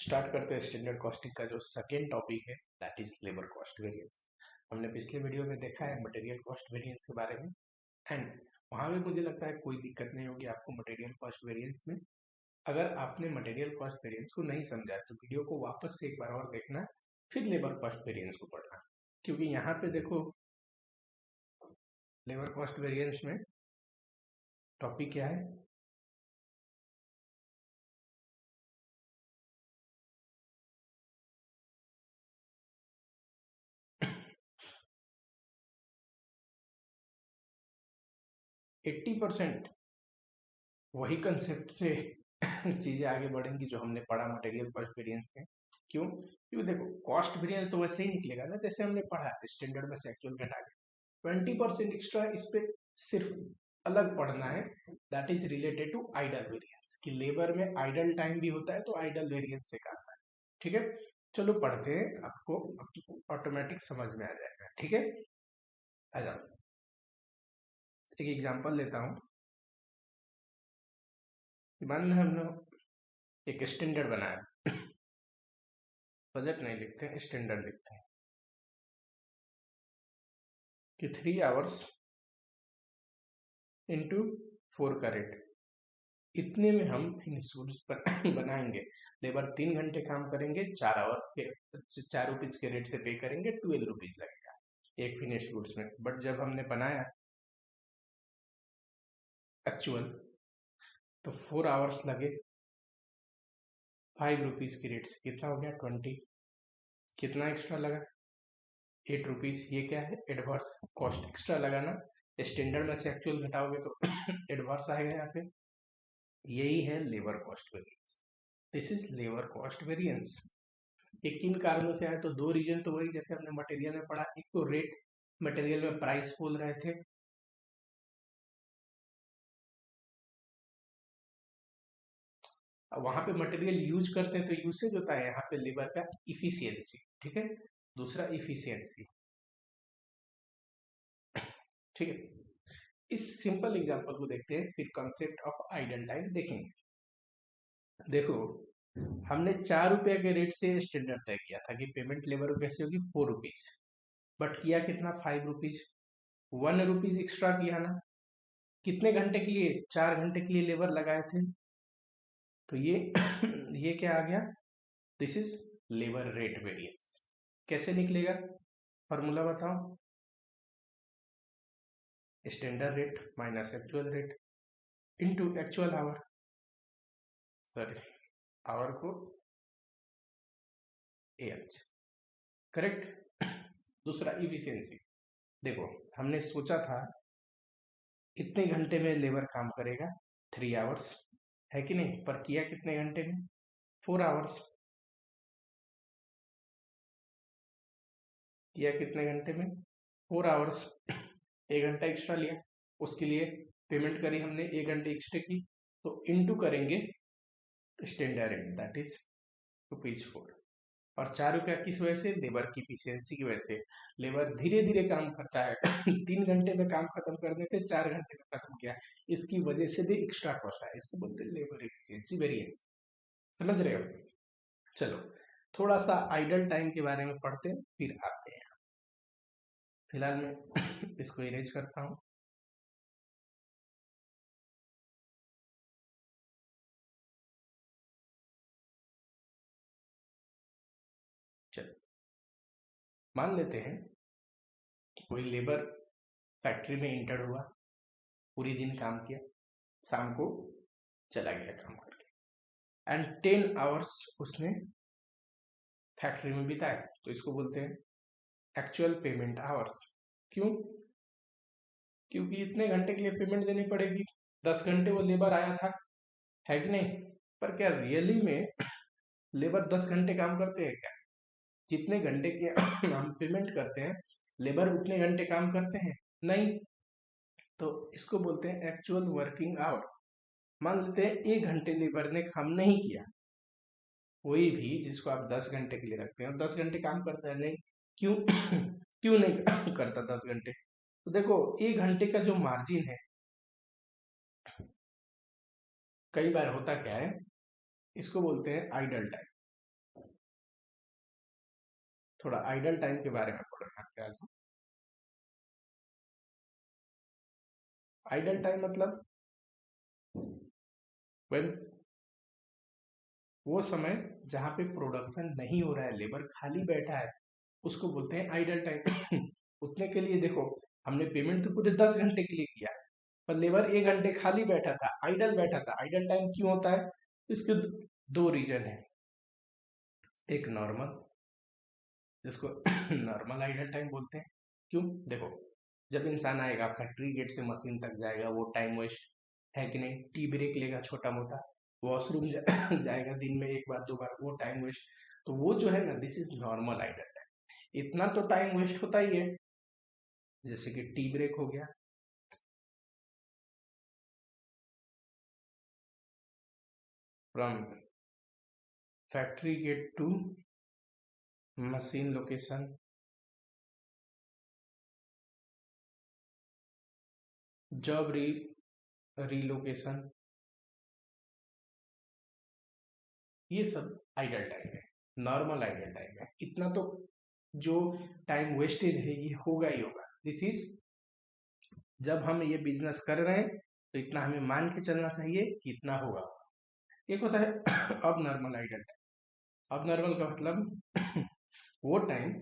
Start करते हैं standard costing का जो सेकेंड टॉपिक है that is labour cost variance. हमने पिछले वीडियो में देखा है मटेरियल कॉस्ट वेरिएंस के बारे में एंड वहां भी मुझे लगता है कोई दिक्कत नहीं होगी आपको मटेरियल कॉस्ट वेरिएंस में। अगर आपने मटेरियल कॉस्ट वेरिएंस को नहीं समझा तो वीडियो को वापस से एक बार और देखना, फिर लेबर कॉस्ट वेरिएंस को पढ़ना, क्योंकि यहाँ पे देखो लेबर कॉस्ट वेरिएंस में टॉपिक क्या है। 80% वही कंसेप्ट से चीजें आगे बढ़ेंगी जो हमने पढ़ा मटेरियल कॉस्ट वेरिएंस में। क्यों? क्योंकि देखो कॉस्ट वेरिएंस तो वैसे ही निकलेगा ना जैसे हमने पढ़ा स्टैंडर्ड में से एक्चुअल घटा के 20% एक्स्ट्रा इस पे सिर्फ अलग पढ़ना है, that is related to idle variance कि लेबर में आइडल टाइम भी होता है तो आइडल वेरिएंस से आता है। ठीक है, चलो पढ़ते हैं, आपको ऑटोमेटिक समझ में आ जाएगा। ठीक है, आ जाओ एक एग्जांपल लेता हूँ। मान लो हम लोग एक स्टैंडर्ड बनाया, बजट नहीं लिखते हैं स्टैंडर्ड लिखते हैं कि 3 आवर्स इंटू 4 का रेट, इतने में हम फिनिश गुड्स बनाएंगे। लेबर 3 घंटे काम करेंगे, 4 आवर के 4 रुपीज के रेट से पे करेंगे, 12 रुपीज लगेगा एक फिनिश गुड्स में। बट जब हमने बनाया एक्चुअल तो 4 आवर्स लगे, 5 रुपीज की रेट से कितना हो गया 20, कितना एक्स्ट्रा लगा 8 रुपीज। ये क्या है एडवर्स कॉस्ट, एक्स्ट्रा लगा ना, स्टैंडर्ड में से एक्चुअल घटाओगे तो एडवर्स आएगा यहाँ पे। यही है labour cost variance, this is labour cost variance. ये किन कारणों से आए तो दो रीजन तो वही जैसे हमने मटेरियल में पढ़ा, एक तो रेट, मटेरियल में प्राइस बोल रहे थे, वहां पे मटेरियल यूज करते हैं तो यूसेज होता है, यहाँ पे लेबर का इफिशियंसी। ठीक है, दूसरा इफिशियंसी। ठीक है, इस सिंपल एग्जांपल को देखते हैं फिर कंसेप्ट ऑफ आइडल टाइम देखेंगे। देखो हमने 4 रुपए के रेट से स्टैंडर्ड तय किया था कि पेमेंट लेबर को कैसे होगी 4 रुपीज, बट किया कितना 5 रुपीज, 1 रुपीज एक्स्ट्रा किया ना। कितने घंटे के लिए? 4 घंटे के लिए लेबर लगाए थे, तो ये ये क्या आ गया, this is labour rate variance. कैसे निकलेगा फॉर्मूला बताओ, standard rate minus actual rate into actual hour, sorry hour को एच, करेक्ट। दूसरा इफिशियंसी, देखो हमने सोचा था इतने घंटे में लेबर काम करेगा 3 आवर्स, है कि नहीं, पर किया कितने घंटे में 4 आवर्स, किया कितने घंटे में 4 आवर्स, 1 घंटा एक्स्ट्रा लिया, उसके लिए पेमेंट करी हमने 1 घंटे एक्स्ट्रा की, तो इनटू करेंगे स्टैंडर्ड रेट दैट इज ₹4। और 4 रुपया किस वजह से? लेबर की इफिशियंसी की वजह से। लेबर धीरे धीरे काम करता है 3 घंटे में काम खत्म करने थे 4 घंटे में खत्म किया, इसकी वजह से भी एक्स्ट्रा कॉस्ट आया, इसको बोलते हैं लेबर इफिशियंसी वेरिएंस। समझ रहे हो? चलो थोड़ा सा आइडल टाइम के बारे में पढ़ते हैं फिर आते हैं। फिलहाल मैं इसको इरेज करता हूँ। चलो मान लेते हैं कि कोई लेबर फैक्ट्री में इंटर हुआ, पूरी दिन काम किया, शाम को चला गया काम करके, एंड 10 आवर्स उसने फैक्ट्री में बिताए, तो इसको बोलते हैं एक्चुअल पेमेंट आवर्स। क्यों? क्योंकि इतने घंटे के लिए पेमेंट देनी पड़ेगी, 10 घंटे वो लेबर आया था, है कि नहीं। पर क्या रियली में लेबर 10 घंटे काम करते हैं क्या? जितने घंटे के हम पेमेंट करते हैं लेबर उतने घंटे काम करते हैं नहीं, तो इसको बोलते हैं एक्चुअल वर्किंग आवर। मान लेते हैं 1 घंटे लेबर ने काम नहीं किया, कोई भी जिसको आप 10 घंटे के लिए रखते हैं 10 घंटे काम करता है नहीं, क्यों क्यों नहीं करता 10 घंटे? तो देखो 1 घंटे का जो मार्जिन है, कई बार होता क्या है, इसको बोलते हैं आइडल टाइम। थोड़ा आइडल टाइम के बारे में थोड़ा ध्यान दिया जाए। आइडल टाइम मतलब when वो समय जहाँ पे प्रोडक्शन नहीं हो रहा है, लेबर खाली बैठा है, उसको बोलते हैं आइडल टाइम। उतने के लिए देखो, हमने पेमेंट तो पूरे 10 घंटे के लिए किया, पर लेबर 1 घंटे खाली बैठा था, आइडल बैठा था। आइडल टाइम क्यों होता है? इसके दो रीजन है। एक नॉर्मल, जिसको नॉर्मल आइडल टाइम बोलते हैं। क्यों? देखो, जब इंसान आएगा फैक्ट्री गेट से मशीन तक जाएगा, वो टाइम वेस्ट है कि नहीं? टी ब्रेक लेगा छोटा मोटा, वॉशरूम जाएगा दिन में एक बार दो बार, वो टाइम वेस्ट। तो वो जो है ना, this is normal idle time. इतना तो टाइम वेस्ट होता ही है। जैसे कि टी ब्रेक हो गया, from factory gate to machine location, job relocation, ये सब आइडल टाइम है, नॉर्मल आइडल टाइम है। इतना तो जो टाइम वेस्टेज है ये होगा ही होगा। दिस इज, जब हम ये बिजनेस कर रहे हैं तो इतना हमें मान के चलना चाहिए कि इतना होगा। एक होता है अब नॉर्मल आइडल टाइम। अब नॉर्मल का मतलब वो टाइम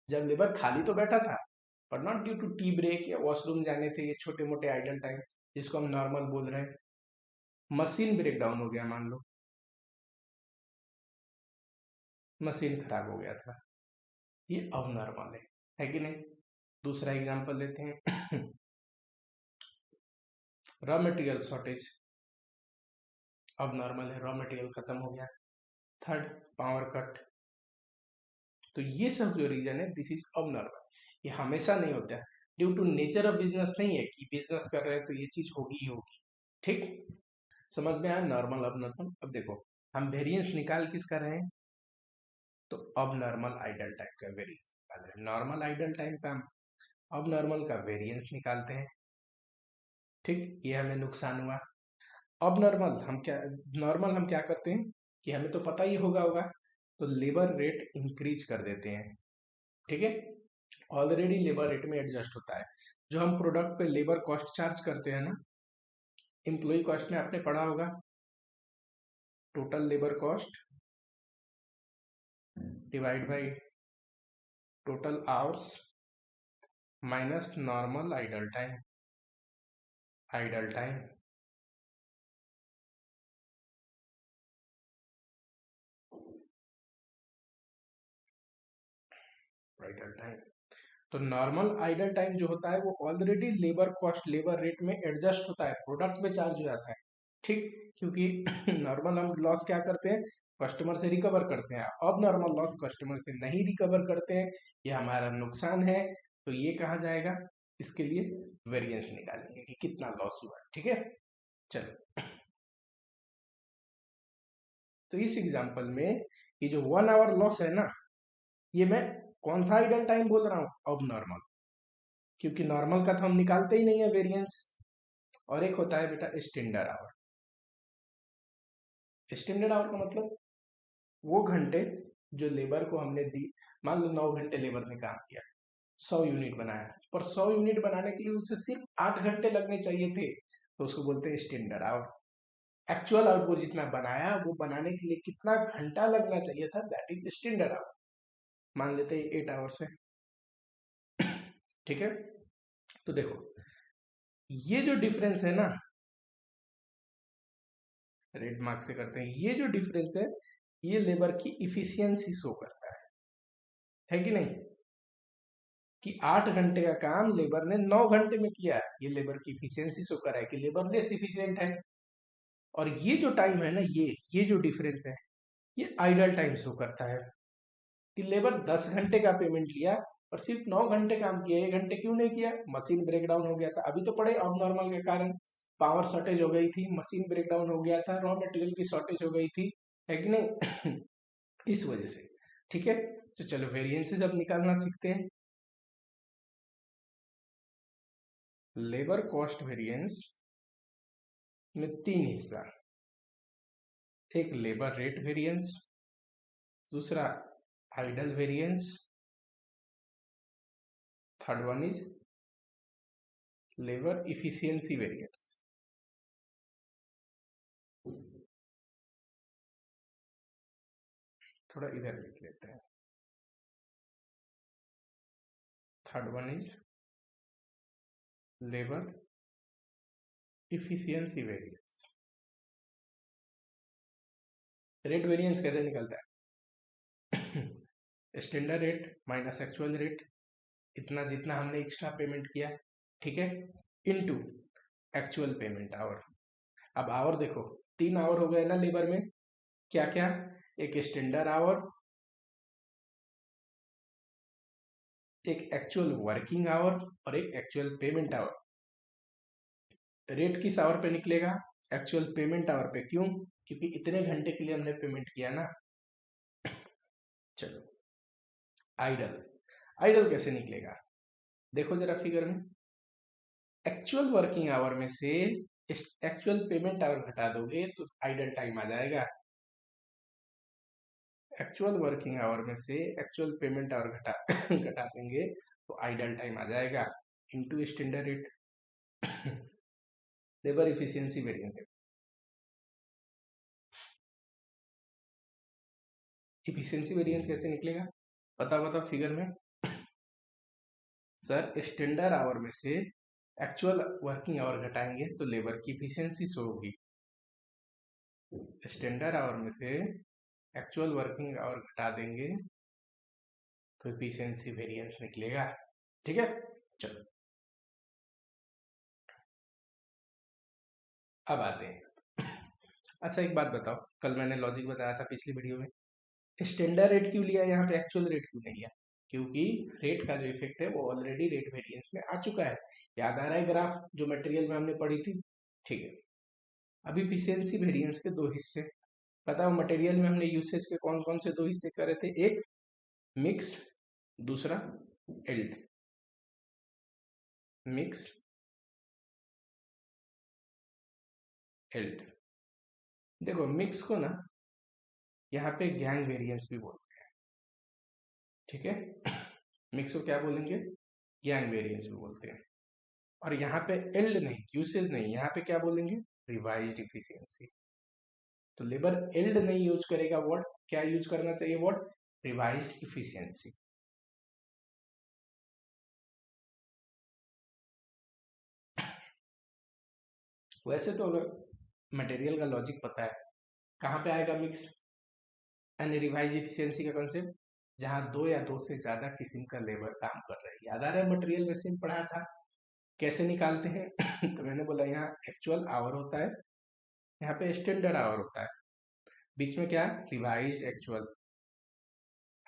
जब लेबर खाली तो बैठा था, पर not due to tea break या वॉशरूम जाने थे, ये छोटे मोटे आइडल टाइम जिसको हम नॉर्मल बोल रहे हैं। मशीन ब्रेक डाउन हो गया, मान लो मशीन खराब हो गया था, ये अब नॉर्मल है कि नहीं? दूसरा एग्जांपल लेते हैं, रॉ मटेरियल शॉर्टेज, अब नॉर्मल है, रॉ मटेरियल खत्म हो गया। Third, power cut. तो ये सब जो रीजन है, दिस इज अब नॉर्मल। ये हमेशा नहीं होता है, due to nature of business नहीं है कि बिजनेस कर रहे हैं तो ये चीज होगी ही होगी। ठीक, समझ में आया? नॉर्मल अब नॉर्मल। अब देखो, हम वेरिएंस निकाल किस कर रहे हैं? तो अब नॉर्मल आइडल टाइम का वेरिएंस निकाल रहे हैं। नॉर्मल आइडल टाइम का हम अब नॉर्मल का वेरिएंस निकालते हैं। ठीक, ये हमें नुकसान हुआ। अब नॉर्मल हम क्या करते हैं कि हमें तो पता ही होगा, तो लेबर रेट इंक्रीज कर देते हैं। ठीक है, ऑलरेडी लेबर रेट में एडजस्ट होता है। जो हम प्रोडक्ट पे लेबर कॉस्ट चार्ज करते हैं ना, एम्प्लॉय कॉस्ट में आपने पढ़ा होगा, total labour cost divide by total hours minus normal idle time. Idle time, idle time. तो नॉर्मल आइडल टाइम जो होता है वो already labour cost, labour rate में एडजस्ट होता है, प्रोडक्ट में चार्ज हो जाता है। ठीक, क्योंकि नॉर्मल हम लॉस क्या करते हैं? कस्टमर से रिकवर करते हैं। अब नॉर्मल लॉस कस्टमर से नहीं रिकवर करते हैं, ये हमारा नुकसान है। तो ये कहा जाएगा, इसके लिए वेरिएंस निकालेंगे कि कितना लॉस हुआ। ठीक है, चलो। तो इस एग्जांपल में ये जो 1 आवर लॉस है ना, ये मैं कौन सा आइडल टाइम बोल रहा हूँ? अब नॉर्मल, क्योंकि नॉर्मल का तो हम निकालते ही नहीं है वेरिएंस। और एक होता है बेटा स्टैंडर्ड आवर। स्टैंडर्ड आवर का मतलब वो घंटे जो लेबर को हमने दी। मान लो 9 घंटे लेबर ने काम किया, 100 यूनिट बनाया, पर 100 यूनिट बनाने के लिए उसे सिर्फ 8 घंटे लगने चाहिए थे, तो उसको बोलते हैं स्टैंडर्ड आवर। एक्चुअल आउटपुट जितना बनाया, वो बनाने के लिए कितना घंटा लगना चाहिए था, दैट इज स्टैंडर्ड आवर। मान लेते हैं 8 आवर से। ठीक है, तो देखो ये जो डिफरेंस है ना, रेड मार्क से करते हैं, ये जो डिफरेंस है ये लेबर की इफिशियंसी शो करता है कि नहीं? कि 8 घंटे का काम लेबर ने 9 घंटे में किया, ये लेबर की इफिशियंसी शो कर रहा है कि लेबर लेस इफिशियंट है। और ये जो टाइम है ना, ये जो डिफरेंस है, ये आइडल टाइम शो करता है कि लेबर 10 घंटे का पेमेंट लिया और सिर्फ 9 घंटे काम किया, 1 घंटे क्यों नहीं किया? मशीन ब्रेकडाउन हो गया था, अभी तो पढ़े अब नॉर्मल के कारण पावर शॉर्टेज हो गई थी, मशीन ब्रेकडाउन हो गया था, रॉ मटेरियल की शॉर्टेज हो गई थी, है कि नहीं? इस वजह से। ठीक है, तो चलो वेरिएंसेस अब निकालना सीखते हैं। लेबर कॉस्ट वेरिएंस में 3 हिस्सा, एक लेबर रेट वेरिएंस, दूसरा idle variance, third one is labour efficiency variance. थोड़ा इधर लिख लेते हैं। Third one is labour efficiency variance. Rate variance कैसे निकलता है? Standard rate minus actual rate, इतना जितना हमने एक्स्ट्रा पेमेंट किया, ठीक है, इनटू एक्चुअल पेमेंट आवर। अब आवर देखो 3 आवर हो गए ना लेबर में, क्या क्या, एक स्टैंडर्ड आवर, एक एक्चुअल वर्किंग आवर और एक एक्चुअल पेमेंट आवर। रेट किस आवर पे निकलेगा? एक्चुअल पेमेंट आवर पे। क्यों? क्योंकि इतने घंटे के लिए हमने पेमेंट किया ना। चलो आइडल, आइडल कैसे निकलेगा देखो जरा फिगर में। एक्चुअल वर्किंग आवर में से एक्चुअल पेमेंट आवर घटा दोगे तो आइडल टाइम आ जाएगा। एक्चुअल वर्किंग आवर में से एक्चुअल पेमेंट आवर घटा देंगे तो आइडल टाइम आ जाएगा into standard rate. Labour efficiency variance, efficiency variance कैसे निकलेगा बताओ बताओ फिगर में। सर स्टैंडर्ड आवर में से एक्चुअल वर्किंग आवर घटाएंगे तो लेबर की इफिशियंसी शो होगी। स्टैंडर्ड आवर में से एक्चुअल वर्किंग आवर घटा देंगे तो इफिशियंसी वेरिएंस निकलेगा। ठीक है, चलो अब आते हैं। अच्छा एक बात बताओ, कल मैंने लॉजिक बताया था पिछली वीडियो में, स्टैंडर्ड रेट क्यों लिया यहाँ पे, एक्चुअल रेट क्यों नहीं लिया? क्योंकि रेट का जो इफेक्ट है वो ऑलरेडी रेट वेरिएंस में आ चुका है। याद आ रहा है ग्राफ जो मटेरियल में हमने पढ़ी थी? ठीक है, अब इफिशियंसी वेरिएंस के दो हिस्से बताओ। मटेरियल में हमने यूसेज के कौन कौन से दो हिस्से करे थे? एक मिक्स, दूसरा एल्ड। Mix yield. देखो मिक्स को ना यहाँ पे गैंग वेरिएंस भी बोलते हैं, ठीक है। मिक्स को क्या बोलेंगे? गैंग वेरिएंस भी बोलते हैं। और यहाँ पे एल्ड नहीं, यूसेज नहीं, यहाँ पे क्या बोलेंगे? Revised efficiency. तो लेबर एल्ड नहीं यूज करेगा, वर्ड क्या यूज करना चाहिए? Word revised efficiency. वैसे तो अगर मटेरियल का लॉजिक पता है, कहाँ पे आएगा मिक्स एंड रिवाइज इफिशियंसी का कॉन्सेप्ट? जहां दो या दो से ज्यादा किस्म का लेबर काम कर रहा है। याद आ रहा है मटेरियल में सिम पढ़ा था कैसे निकालते हैं? तो मैंने बोला यहाँ एक्चुअल आवर होता है, यहाँ पे स्टैंडर्ड आवर होता है, बीच में क्या? Revised actual.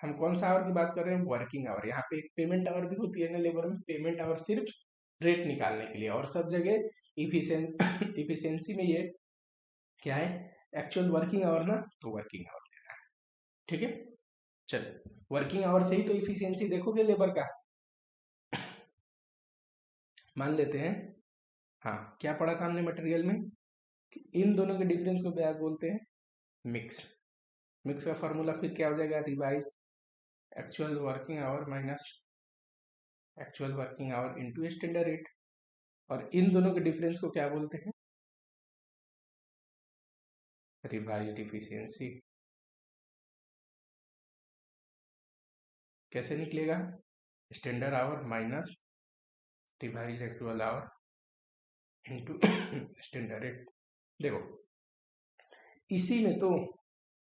हम कौन सा आवर की बात कर रहे हैं? Working hour. यहाँ पे एक पेमेंट आवर भी होती है ना लेबर में, पेमेंट आवर सिर्फ रेट निकालने के लिए, और सब जगह इफिशियंसी में ये क्या है? एक्चुअल वर्किंग आवर ना, तो वर्किंग आवर लेना है। ठीक है, चलो वर्किंग आवर से ही तो इफिशियंसी देखोगे लेबर का। मान लेते हैं, हाँ क्या पढ़ा था हमने मटेरियल में कि इन दोनों के डिफरेंस को क्या बोलते हैं? मिक्स। मिक्स का फॉर्मूला फिर क्या हो जाएगा? Revise actual working our minus actual working our into standard rate. और इन दोनों के डिफरेंस को क्या बोलते हैं? Revised efficiency. कैसे निकलेगा? Standard our minus revised actual our into standard rate. देखो इसी में तो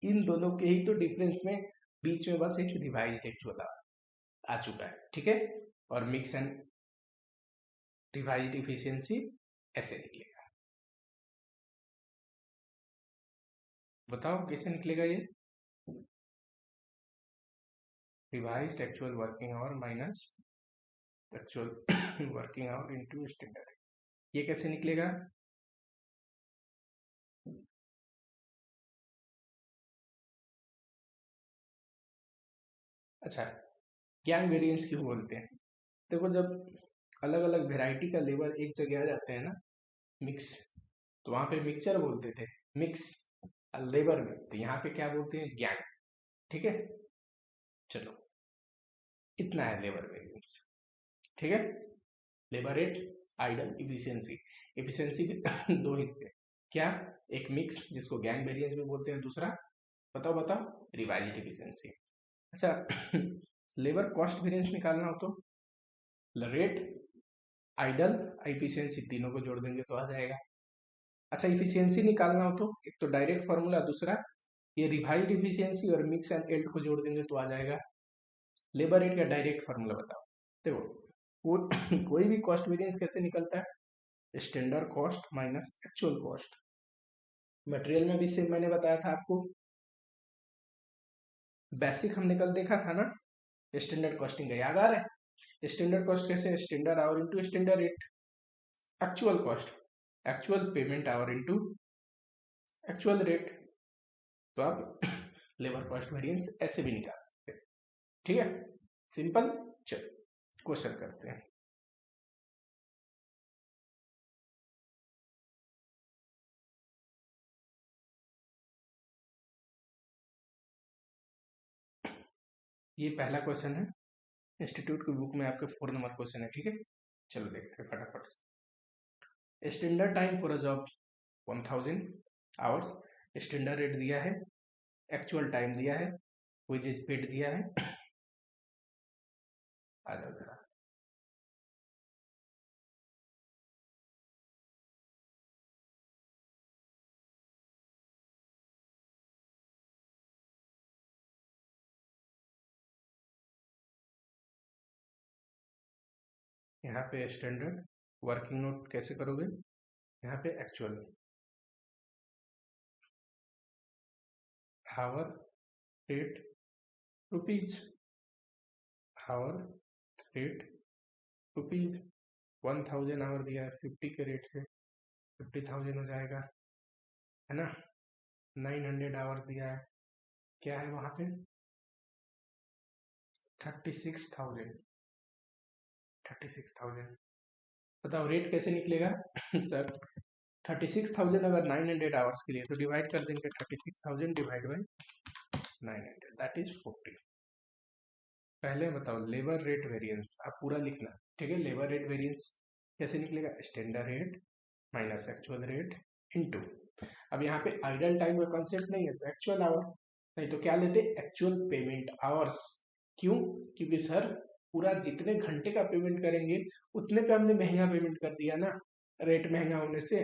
इन दोनों के ही तो डिफरेंस में बीच में बस एक रिवाइज्ड एक्चुअल आ चुका है, ठीक है। और मिक्स एंड रिवाइज्ड इफिशियंसी ऐसे निकलेगा। बताओ कैसे निकलेगा ये? Revised actual working our minus actual working our into standard, ये कैसे निकलेगा? अच्छा गैंग वेरिएंस क्यों बोलते हैं? देखो जब अलग अलग वेराइटी का लेबर एक जगह आ जाते हैं ना, मिक्स, तो वहां पे मिक्सचर बोलते थे मिक्स लेबर में, तो यहाँ पे क्या बोलते हैं? गैंग। ठीक है, चलो इतना है लेबर वेरिएंस। ठीक है, labour rate, idle, efficiency. Efficiency के दो हिस्से, क्या, एक मिक्स जिसको गैंग वेरिएंस भी बोलते हैं, दूसरा बताओ बताओ रिवाइज्ड इफिशियंसी। अच्छा लेबर कॉस्ट वेरिएंस निकालना हो तो रेट, आइडल, इफिशियंसी तीनों को जोड़ देंगे तो आ जाएगा। अच्छा इफिशियंसी निकालना हो तो एक तो डायरेक्ट फार्मूला, दूसरा ये रिवाइज्ड इफिशियंसी और मिक्स एंड एल्ट को जोड़ देंगे तो आ जाएगा। लेबर रेट का डायरेक्ट फार्मूला बताओ। देखो कोई भी कॉस्ट वेरिएंस कैसे निकलता है, standard cost minus actual cost. Material में भी सेम मैंने बताया था आपको, बेसिक हमने कल देखा था ना स्टैंडर्ड कॉस्टिंग का, याद आ रहा है? स्टैंडर्ड कॉस्ट कैसे, standard our into standard rate. Actual cost, actual payment our into actual rate. तो आप लेबर कॉस्ट वेरिएंस ऐसे भी निकाल सकते हैं, ठीक है, सिंपल। चलो क्वेश्चन करते हैं। ये पहला क्वेश्चन है, इंस्टीट्यूट की बुक में आपके 4 नंबर क्वेश्चन है, ठीक है। चलो देखते हैं फटाफट से। Standard time for a job 1000 hours, standard rate दिया है, एक्चुअल टाइम दिया है, वेजेज पेड दिया है। आ जाओ जरा, यहाँ पे स्टैंडर्ड, वर्किंग नोट कैसे करोगे, यहाँ पे actual, hour rate rupees, hour rate rupees, 1000 hour दिया है 50 के रेट से 50,000 हो जाएगा, है ना। 900 आवर दिया है, क्या है वहां पे 36,000, 36,000। बताओ रेट कैसे निकलेगा सर 36,000 अगर 900 आवर्स के लिए तो डिवाइड कर देंगे 36,000 डिवाइड बाई 900 दैट इज 40। पहले बताओ लेबर रेट वेरिएंस, आप पूरा लिखना, ठीक है। लेबर रेट वेरिएंस कैसे निकलेगा, standard rate minus actual rate into, अब यहाँ पे आइडल टाइम का कॉन्सेप्ट नहीं है तो एक्चुअल आवर, नहीं तो क्या लेते एक्चुअल पेमेंट आवर्स। क्यों, क्योंकि सर पूरा जितने घंटे का पेमेंट करेंगे उतने पे हमने महंगा पेमेंट कर दिया ना, रेट महंगा होने से।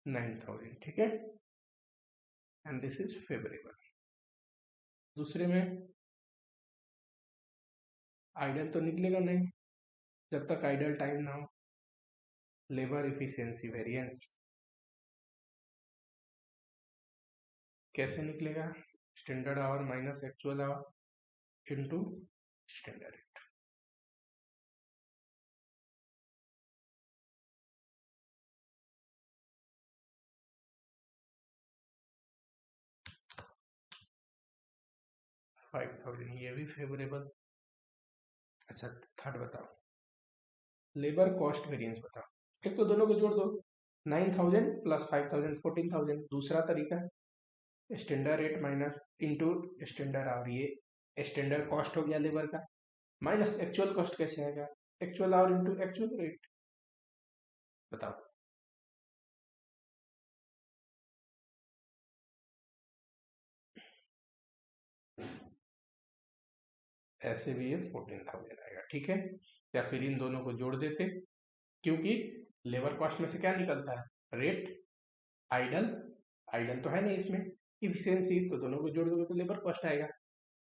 $9,000, ठीक है, एंड दिस इज फेवरेबल। दूसरे में आइडल तो निकलेगा नहीं जब तक आइडल टाइम ना हो। लेबर इफिशियंसी वेरिएंस कैसे निकलेगा, standard our minus actual our into standard rate. 5,000 ये भी फेवरेबल। अच्छा थर्ड बताओ, लेबर कॉस्ट वेरिएंस बताओ। एक तो दोनों को जोड़ दो, 9,000 प्लस 5,000 14,000। दूसरा तरीका standard rate minus into standard our, ये स्टैंडर्ड कॉस्ट हो गया लेबर का, माइनस एक्चुअल कॉस्ट कैसे आएगा, actual our into actual rate. बताओ ऐसे भी ये 14,000 आएगा, ठीक है। या फिर इन दोनों को जोड़ देते, क्योंकि लेबर कॉस्ट में से क्या निकलता है, रेट, आइडल, आइडल तो है नहीं इसमें, इफिशियंसी, तो दोनों को जोड़ दोगे तो लेबर कॉस्ट आएगा।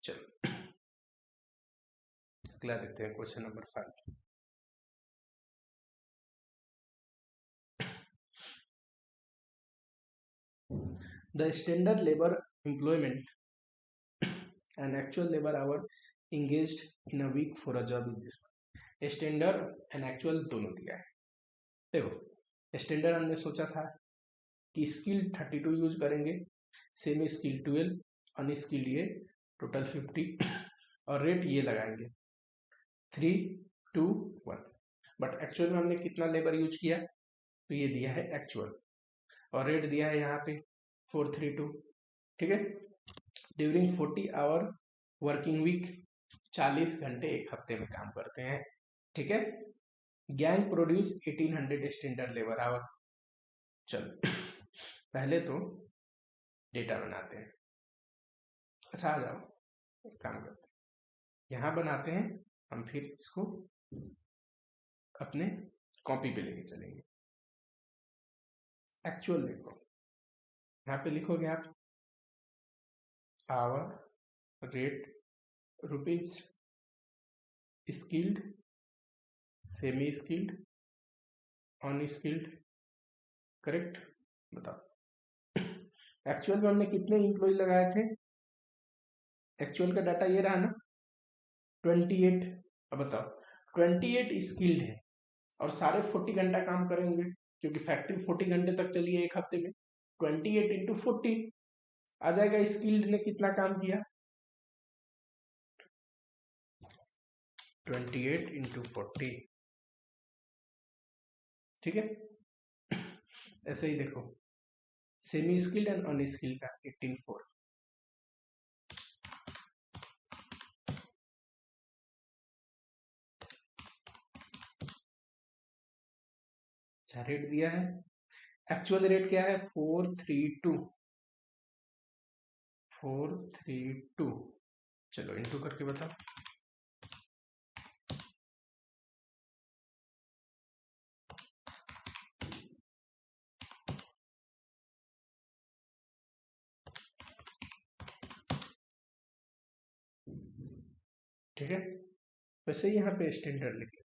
चलो अगला देखते हैं question number 5। The standard labour employment and actual labour our engaged in a week for a job is this। Standard and actual दोनों दिया है। देखो स्टैंडर्ड हमने सोचा था कि स्किल 32 यूज करेंगे, सेमी स्किल 12, अनस्किल्ड ये टोटल 50 और रेट ये लगाएंगे 3 2 1, बट एक्चुअल में हमने कितना लेबर यूज किया, तो ये दिया है एक्चुअल, और रेट दिया है यहाँ पे 432, ठीक है। ड्यूरिंग 40 आवर वर्किंग वीक, 40 घंटे एक हफ्ते में काम करते हैं, ठीक है। Gang produce 1800 standard labour our. चलो पहले तो डेटा बनाते हैं। अच्छा आ जाओ, एक काम करते हैं, यहाँ बनाते हैं हम, फिर इसको अपने कॉपी पे लेके चलेंगे। एक्चुअल देखो, यहाँ पे लिखोगे आप our rate rupees, skilled, semi skilled, unskilled, correct. बताओ एक्चुअल में हमने कितने एम्प्लॉय लगाए थे, एक्चुअल का डाटा ये रहा ना 28। अब बताओ 28 स्किल्ड है और सारे 40 घंटा काम करेंगे, क्योंकि फैक्ट्री 40 घंटे तक चली है एक हफ्ते में, 28 इंटू 40 आ जाएगा। स्किल्ड ने कितना काम किया, 28 इंटू 40, ठीक है। ऐसे ही देखो सेमी स्किल्ड एंड अनस्किल्ड का 18 4, अच्छा रेट दिया है। एक्चुअल रेट क्या है 432, चलो इनटू करके बताओ। ठीक है, वैसे ही यहाँ पे स्टैंडर्ड लिखे,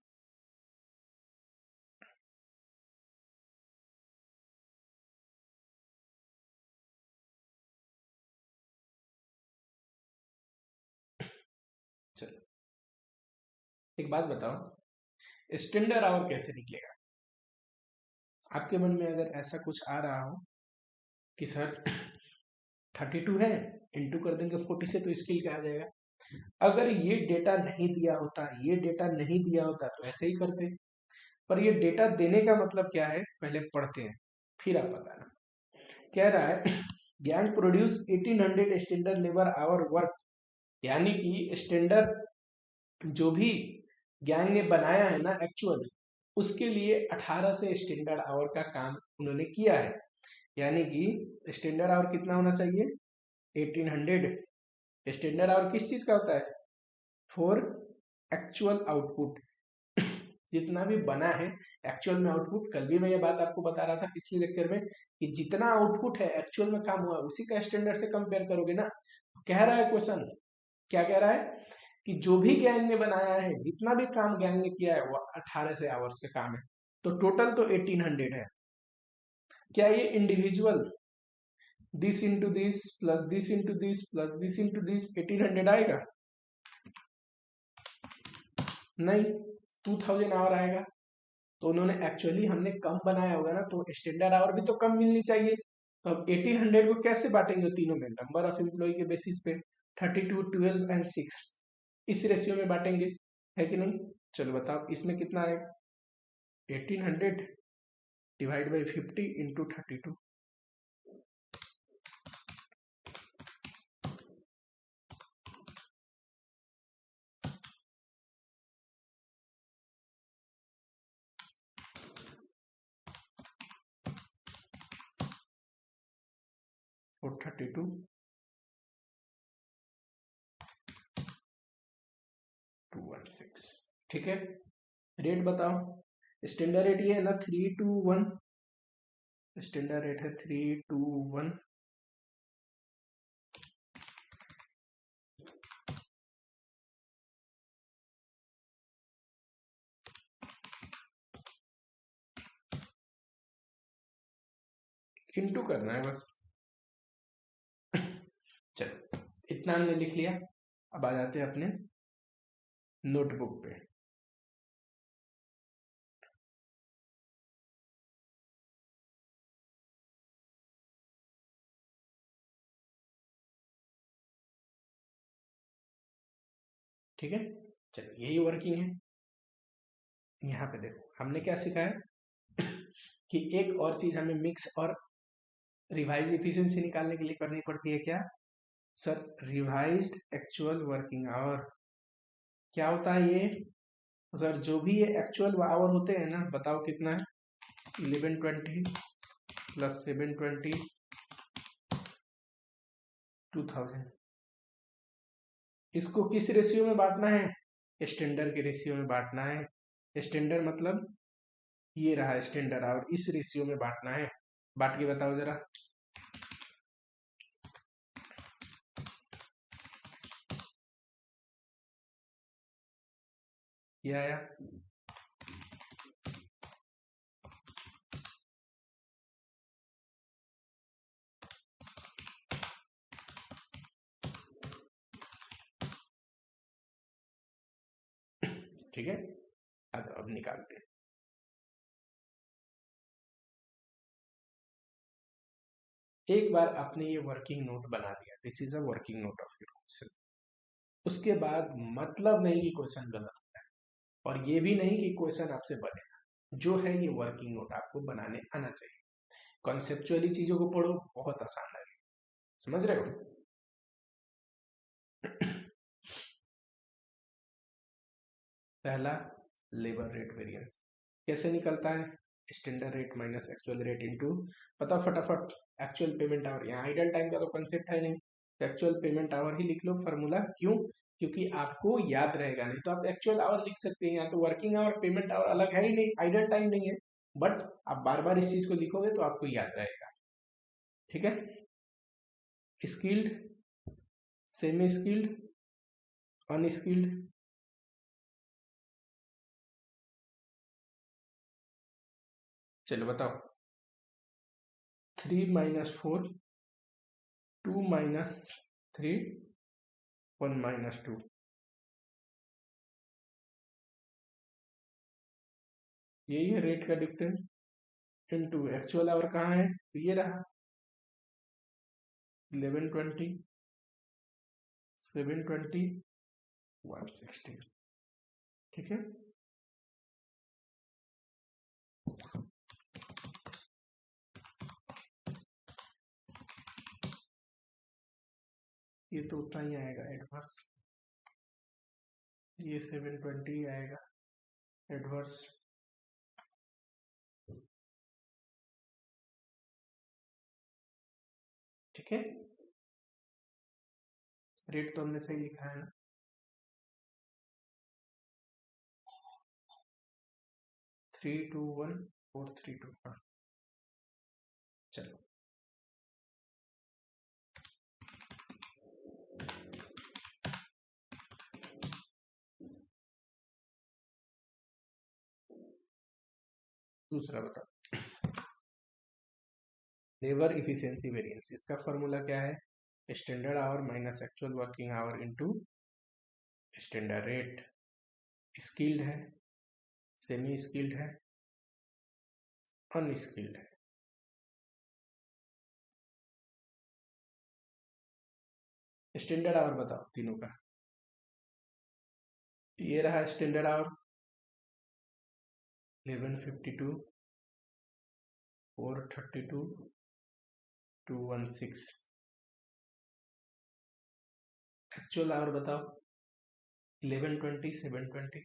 चलो एक बात बताओ, स्टैंडर्ड आवर कैसे निकलेगा। आपके मन में अगर ऐसा कुछ आ रहा हो कि सर 32 है, इंटू कर देंगे 40 से तो स्किल क्या आ जाएगा। अगर ये डेटा नहीं दिया होता, ये डेटा नहीं दिया होता तो ऐसे ही करते, पर ये डेटा देने का मतलब क्या है पहले पढ़ते हैं, फिर आप बताना। कह रहा है gang produce 1800 standard labour our work, यानी कि स्टैंडर्ड जो भी गैंग ने बनाया है ना एक्चुअल, उसके लिए 18 से स्टैंडर्ड आवर का काम उन्होंने किया है। यानी कि स्टैंडर्ड आवर कितना होना चाहिए 1800। स्टैंडर्ड आवर किस चीज का होता है, फॉर एक्चुअल आउटपुट, जितना भी बना है एक्चुअल में आउटपुट। कल भी मैं ये बात आपको बता रहा था पिछले लेक्चर में कि जितना आउटपुट है एक्चुअल में काम हुआ उसी का स्टैंडर्ड से कंपेयर करोगे ना। कह रहा है क्वेश्चन, क्या कह रहा है कि जो भी गैंग ने बनाया है, जितना भी काम गैंग ने किया है वो 18 से आवर्स का काम है, तो टोटल तो 1800 है। क्या ये individual this into this plus this into this plus this into this 1800 आएगा, नहीं 2000 आवर आएगा। तो उन्होंने एक्चुअली हमने कम बनाया होगा ना, तो स्टैंडर्ड आवर भी तो कम मिलनी चाहिए। तो अब 1800 को कैसे बांटेंगे तीनों में, नंबर ऑफ एम्प्लॉय के बेसिस पे 32 12 एंड 6 इस रेशियो में बांटेंगे, है कि नहीं। चलो बताओ इसमें कितना आएगा, 1800 डिवाइड बाई 50 इंटू 32, और 32 216, ठीक है। रेट बताओ, स्टैंडर्ड रेट ये है ना 321, स्टैंडर्ड रेट है 321, इंटू करना है बस। चलो इतना हमने लिख लिया, अब आ जाते हैं अपने नोटबुक पे। ठीक है, चलो यही वर्किंग है। यहाँ पे देखो हमने क्या सीखा है कि एक और चीज हमें मिक्स और रिवाइज इफिशिएंसी निकालने के लिए करनी पड़ती है। क्या sir? Revised actual working our. क्या होता है ये सर? जो भी ये एक्चुअल आवर होते हैं ना, बताओ कितना है? 1120 प्लस 720 2000। इसको किस रेशियो में बांटना है? स्टैंडर्ड के रेशियो में बांटना है। स्टैंडर्ड मतलब ये रहा स्टैंडर्ड आवर, इस रेशियो में बांटना है। बांट के बताओ जरा। ये आया। ठीक है, अब निकालते हैं। एक बार आपने ये वर्किंग नोट बना दिया, this is a working note of your question. उसके बाद मतलब नहीं कि क्वेश्चन गलत होता है, और ये भी नहीं कि क्वेश्चन आपसे बनेगा। जो है ये वर्किंग नोट आपको बनाने आना चाहिए। कॉन्सेप्चुअली चीजों को पढ़ो, बहुत आसान है। समझ रहे हो? पहला, लेबर रेट वेरिएंस कैसे निकलता है? Standard rate minus actual rate into, बताओ फटाफट। एक्चुअल पेमेंट आवर, यहाँ आइडल टाइम का तो कंसेप्ट है नहीं, तो एक्चुअल पेमेंट आवर ही लिख लो फॉर्मूला। क्यों? क्योंकि आपको याद रहेगा नहीं, तो आप एक्चुअल आवर लिख सकते हैं। यहाँ तो वर्किंग आवर पेमेंट आवर अलग है ही नहीं, आइडल टाइम नहीं है, बट आप बार बार इस चीज को लिखोगे तो आपको याद रहेगा। ठीक है? स्किल्ड, सेमी स्किल्ड, अनस्किल्ड, चलो बताओ। 3 - 4, 2 - 3, 1 - 2। यही है रेट का डिफरेंस इनटू एक्चुअल आवर कहाँ है, तो ये रहा 1120, 720, 160। ठीक है? ये तो उतना ही आएगा एडवर्स, ये 720 आएगा एडवर्स। ठीक है? रेट तो हमने सही लिखा है ना? 321 432। हाँ, चलो दूसरा बताओ। लेबर इफिशियंसी वेरिएंस, इसका फॉर्मूला क्या है? Standard our minus actual working our into standard rate. Skilled है, सेमी स्किल्ड है, अनस्किल्ड है। स्टैंडर्ड आवर बताओ तीनों का। ये रहा स्टैंडर्ड आवर 1152, 432, 216। एक्चुअल आवर बताओ 1120, 720,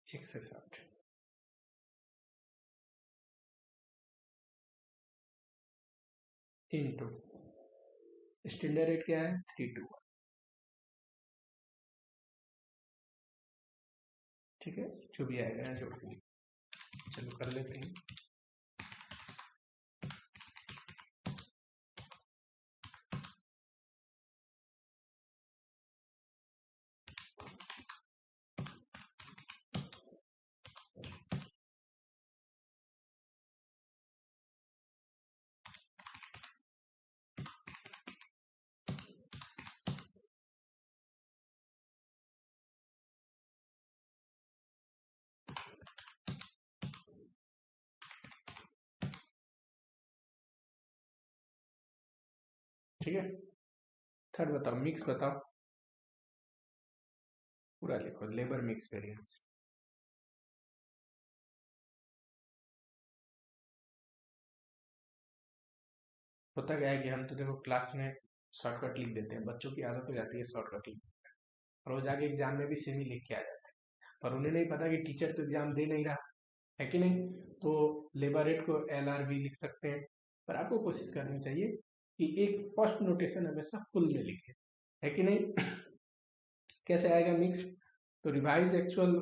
160। इंटू स्टैंडर्ड रेट क्या है? 321। ठीक है, जो भी आएगा यहाँ जोड़ देंगे। चलो कर लेते हैं। ठीक है, थर्ड बताओ, मिक्स बताओ, पूरा लिखो, लेबर मिक्स वेरिएंस। होता क्या है कि हम तो देखो क्लास में शॉर्टकट लिख देते हैं, बच्चों की आदत हो जाती है शॉर्टकट लिख, और वो जाके एग्जाम में भी सेम ही लिख के आ जाते हैं, पर उन्हें नहीं पता कि टीचर तो एग्जाम दे नहीं रहा है कि नहीं। तो लेबर रेट को LR भी लिख सकते हैं, पर आपको कोशिश करनी चाहिए कि एक फर्स्ट नोटेशन हमेशा फुल में लिखे, है कि नहीं। कैसे आएगा मिक्स, तो revise actual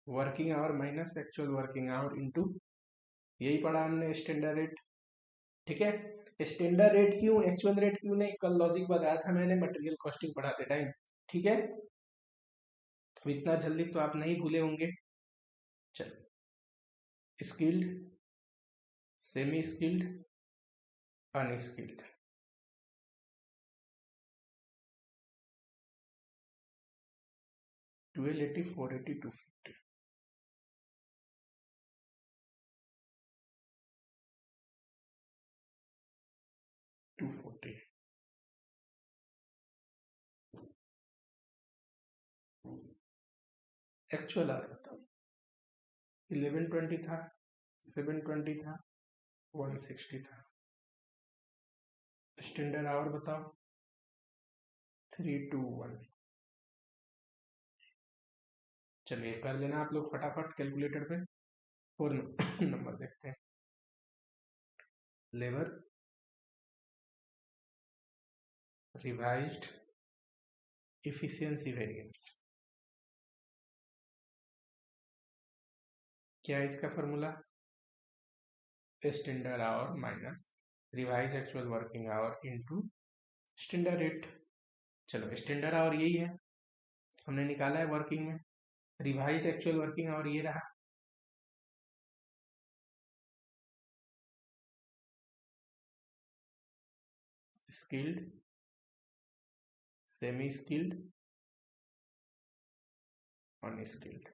working our minus actual working our into, यही पढ़ा हमने स्टैंडर्ड रेट, ठीक है। स्टैंडर्ड रेट क्यों, एक्चुअल रेट क्यों नहीं, कल लॉजिक बताया था मैंने मटेरियल कॉस्टिंग पढ़ाते टाइम, ठीक है। तो इतना जल्दी तो आप नहीं भूले होंगे। चलो, skilled, semi skilled, unskilled, twelve 80 480 250, actual our बताओ, 1120 था, 720 था, 160 था। स्टैंडर्ड आवर बताओ, 321। चलिए कर लेना आप लोग फटाफट कैलकुलेटर पे, और नंबर देखते हैं। लेबर रिवाइज्ड इफिशियंसी वेरिएंस, क्या है इसका formula, standard our minus revise actual working our into standard rate. चलो स्टैंडर्ड आवर यही है, हमने निकाला है वर्किंग में, रिवाइज एक्चुअल वर्किंग आवर ये रहा, skilled, semi skilled, unskilled.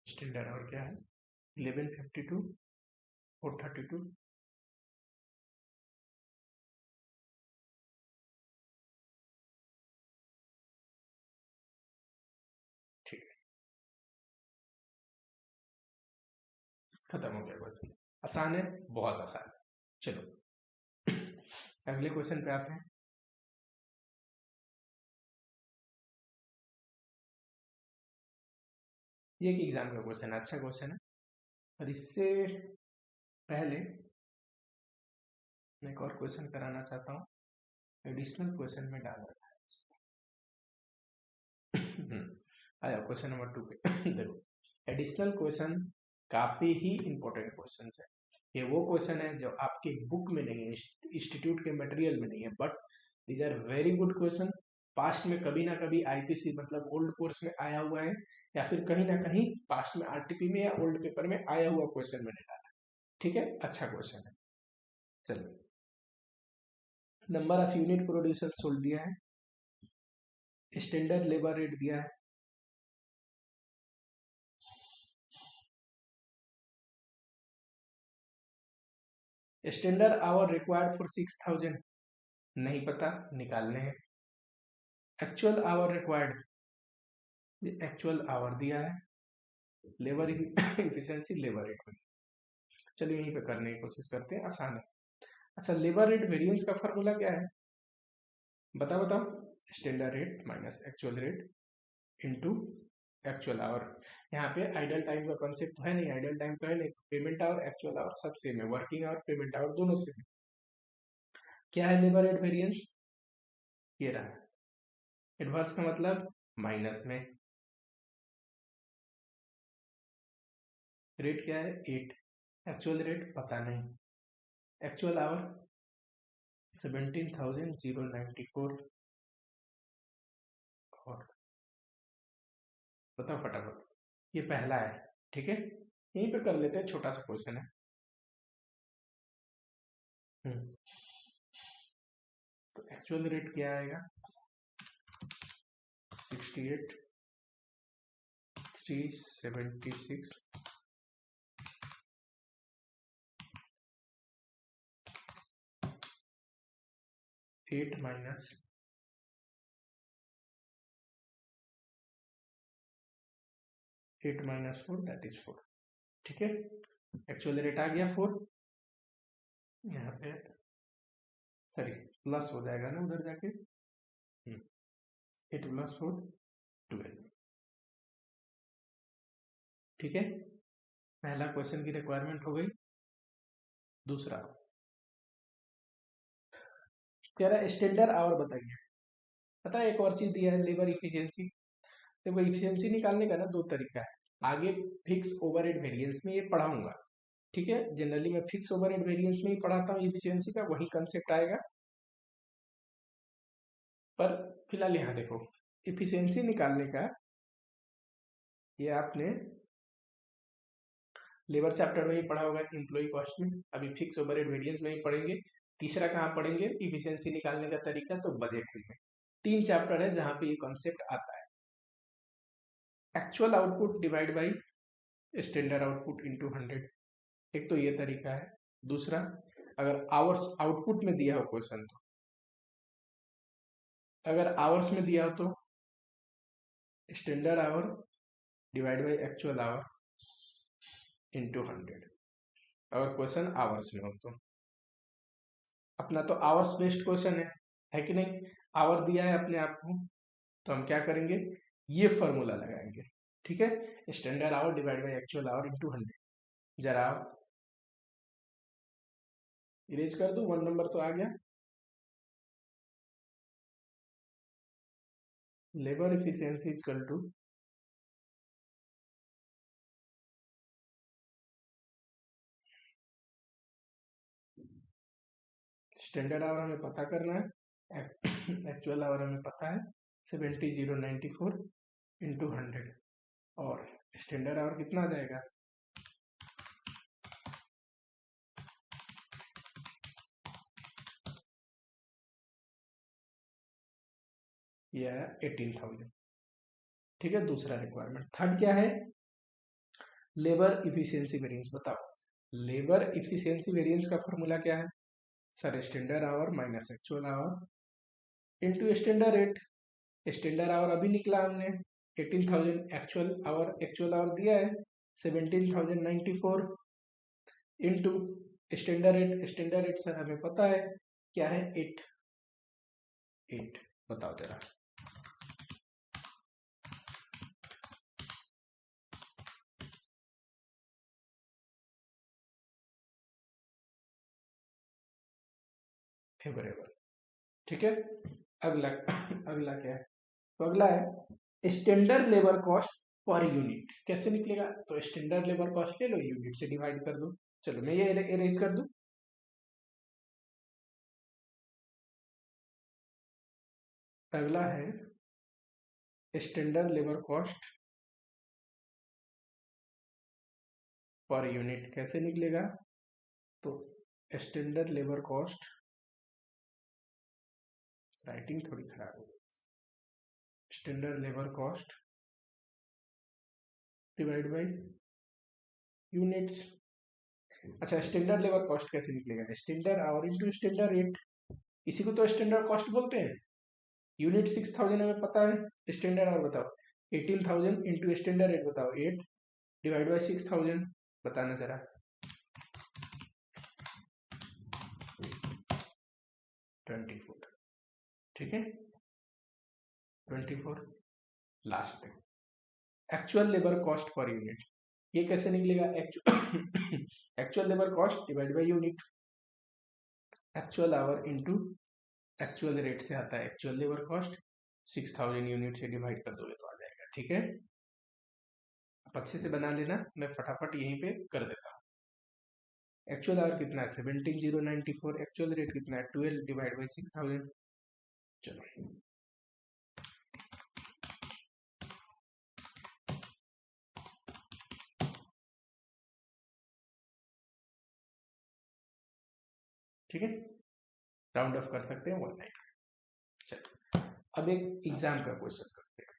Standard our क्या है, 1152 और 32, ठीक है, खत्म हो गया क्वेश्चन। आसान है, बहुत आसान है। चलो अगले क्वेश्चन पे आते हैं। ये एक एग्जाम का क्वेश्चन है, अच्छा क्वेश्चन है, और इससे पहले मैं एक और क्वेश्चन कराना चाहता हूँ, एडिशनल क्वेश्चन में डाल रखा है। आया क्वेश्चन नंबर 2 पे। देखो एडिशनल क्वेश्चन काफी ही इंपॉर्टेंट क्वेश्चन है, ये वो क्वेश्चन है जो आपके बुक में नहीं है, इंस्टीट्यूट के मटेरियल में नहीं है, but these are very good question. Past में कभी ना कभी IPC मतलब ओल्ड कोर्स में आया हुआ है, या फिर कहीं ना कहीं पास्ट में RTP में या ओल्ड पेपर में आया हुआ क्वेश्चन मैंने डाला, ठीक है, अच्छा क्वेश्चन है। चलो, number of unit producer sold दिया है, स्टैंडर्ड लेबर रेट दिया है, स्टैंडर्ड आवर रिक्वायर्ड फॉर 6000 नहीं पता, निकालने हैं। Actual our required, actual our दिया है, लेबर इफिशियंसी लेबर रेट में, चलिए यहीं पे करने की कोशिश करते हैं, आसान है। अच्छा, लेबर रेट वेरिएंस का फॉर्मूला क्या है, बताओ बताओ, standard rate minus actual rate into actual our. यहाँ पे आइडल टाइम का कॉन्सेप्ट तो है नहीं, आइडल टाइम तो है नहीं, तो पेमेंट आवर एक्चुअल आवर सब सेम है, वर्किंग आवर पेमेंट आवर दोनों सेम है। क्या है लेबर रेट वेरिएंस, ये रहा, एडवर्स का मतलब माइनस में, रेट क्या है 8, एक्चुअल रेट पता नहीं, एक्चुअल आवर 17,094, और बताओ फटाफट, ये पहला है, ठीक है, यहीं पे कर लेते हैं, छोटा सा क्वेश्चन है। तो एक्चुअल रेट क्या आएगा 68 376 8 माइनस 8 माइनस 4 दैट इज 4। ठीक है, एक्चुअल रेट आ गया 4, यहाँ पे सॉरी प्लस हो जाएगा ना उधर जाके 8 प्लस 4 12। ठीक है, पहला क्वेश्चन की रिक्वायरमेंट हो गई। दूसरा कह रहा है स्टैंडर्ड आवर बताइए। पता है एक और चीज दिया है लेबर इफिशियंसी। देखो इफिशियंसी निकालने का ना दो तरीका है। आगे फिक्स ओवरहेड वेरिएंस में ये पढ़ाऊंगा, ठीक है। जनरली मैं फिक्स ओवरहेड वेरिएंस में ही पढ़ाता हूँ इफिशियंसी का, वही कंसेप्ट आएगा। पर फिलहाल यहाँ देखो इफिशियंसी निकालने का ये आपने लेबर चैप्टर में ही पढ़ा होगा, एम्प्लॉय कॉस्ट में। अभी फिक्स ओवरहेड वेरिएंस में ही पढ़ेंगे। तीसरा कहाँ पढ़ेंगे इफिशियंसी निकालने का तरीका, तो बजट में। 3 चैप्टर है जहां पे ये कॉन्सेप्ट आता है। Actual output divide by standard output into 100, एक तो ये तरीका है। दूसरा अगर आवर्स आउटपुट में दिया हो क्वेश्चन, तो अगर आवर्स में दिया हो तो standard our divide by actual our into 100, अगर क्वेश्चन आवर्स में हो तो। अपना तो आवर्स बेस्ड क्वेश्चन है कि नहीं। आवर दिया है अपने आप को, तो हम क्या करेंगे ये फॉर्मूला लगाएंगे। ठीक है, standard our divide by actual our into 100। जरा इरेज कर दूं, 1 नंबर तो आ गया। Labour efficiency equal to standard hour हमें पता करना है, एक्चुअल आवर हमें पता है 70094 इंटू 100, और स्टैंडर्ड आवर कितना आ जाएगा यह 18,000। ठीक है, दूसरा रिक्वायरमेंट। थर्ड क्या है लेबर इफिशियंसी वेरिएंस। बताओ लेबर इफिशियंसी वेरिएंस का फॉर्मूला क्या है sir, standard our minus actual our into standard rate. Standard our अभी निकला हमने 18,000, एक्चुअल आवर दिया है 17,094 into standard rate. Standard rate sir हमें पता है क्या है 8। बताओ जरा फेवरेबल। ठीक है, अगला अगला क्या है, तो अगला है standard labour cost per unit. कैसे निकलेगा, तो स्टैंडर्ड लेबर कॉस्ट ले लो, यूनिट से डिवाइड कर दो। चलो मैं ये अरेंज कर दूं। अगला है standard labour cost per unit. कैसे निकलेगा, तो स्टैंडर्ड लेबर कॉस्ट, राइटिंग थोड़ी खराब हो गई, standard labour cost divide by units. अच्छा स्टैंडर्ड लेबर कॉस्ट कैसे निकलेगा, standard our into standard rate, इसी को तो स्टैंडर्ड कॉस्ट बोलते हैं। यूनिट 6,000 हमें पता है, स्टैंडर्ड आवर बताओ 18,000 इंटू स्टैंडर्ड रेट बताओ 8 डिवाइड बाई 6,000। बताना जरा 24। ठीक है 24 लास्ट में। Actual labour cost per unit, ये कैसे निकलेगा, actual labour cost divide by unit. Actual our into actual rate से आता है एक्चुअल लेबर कॉस्ट, 6,000 यूनिट से डिवाइड कर दोगे तो आ जाएगा। ठीक है, आप अच्छे से बना लेना, मैं फटाफट यहीं पे कर देता हूँ। एक्चुअल आवर कितना है 17,094, एक्चुअल रेट कितना है 12 डिवाइड बाई 6,000। चलो ठीक है। राउंड ऑफ कर सकते हैं 190। चलो अब एक एग्जाम का क्वेश्चन करते हैं।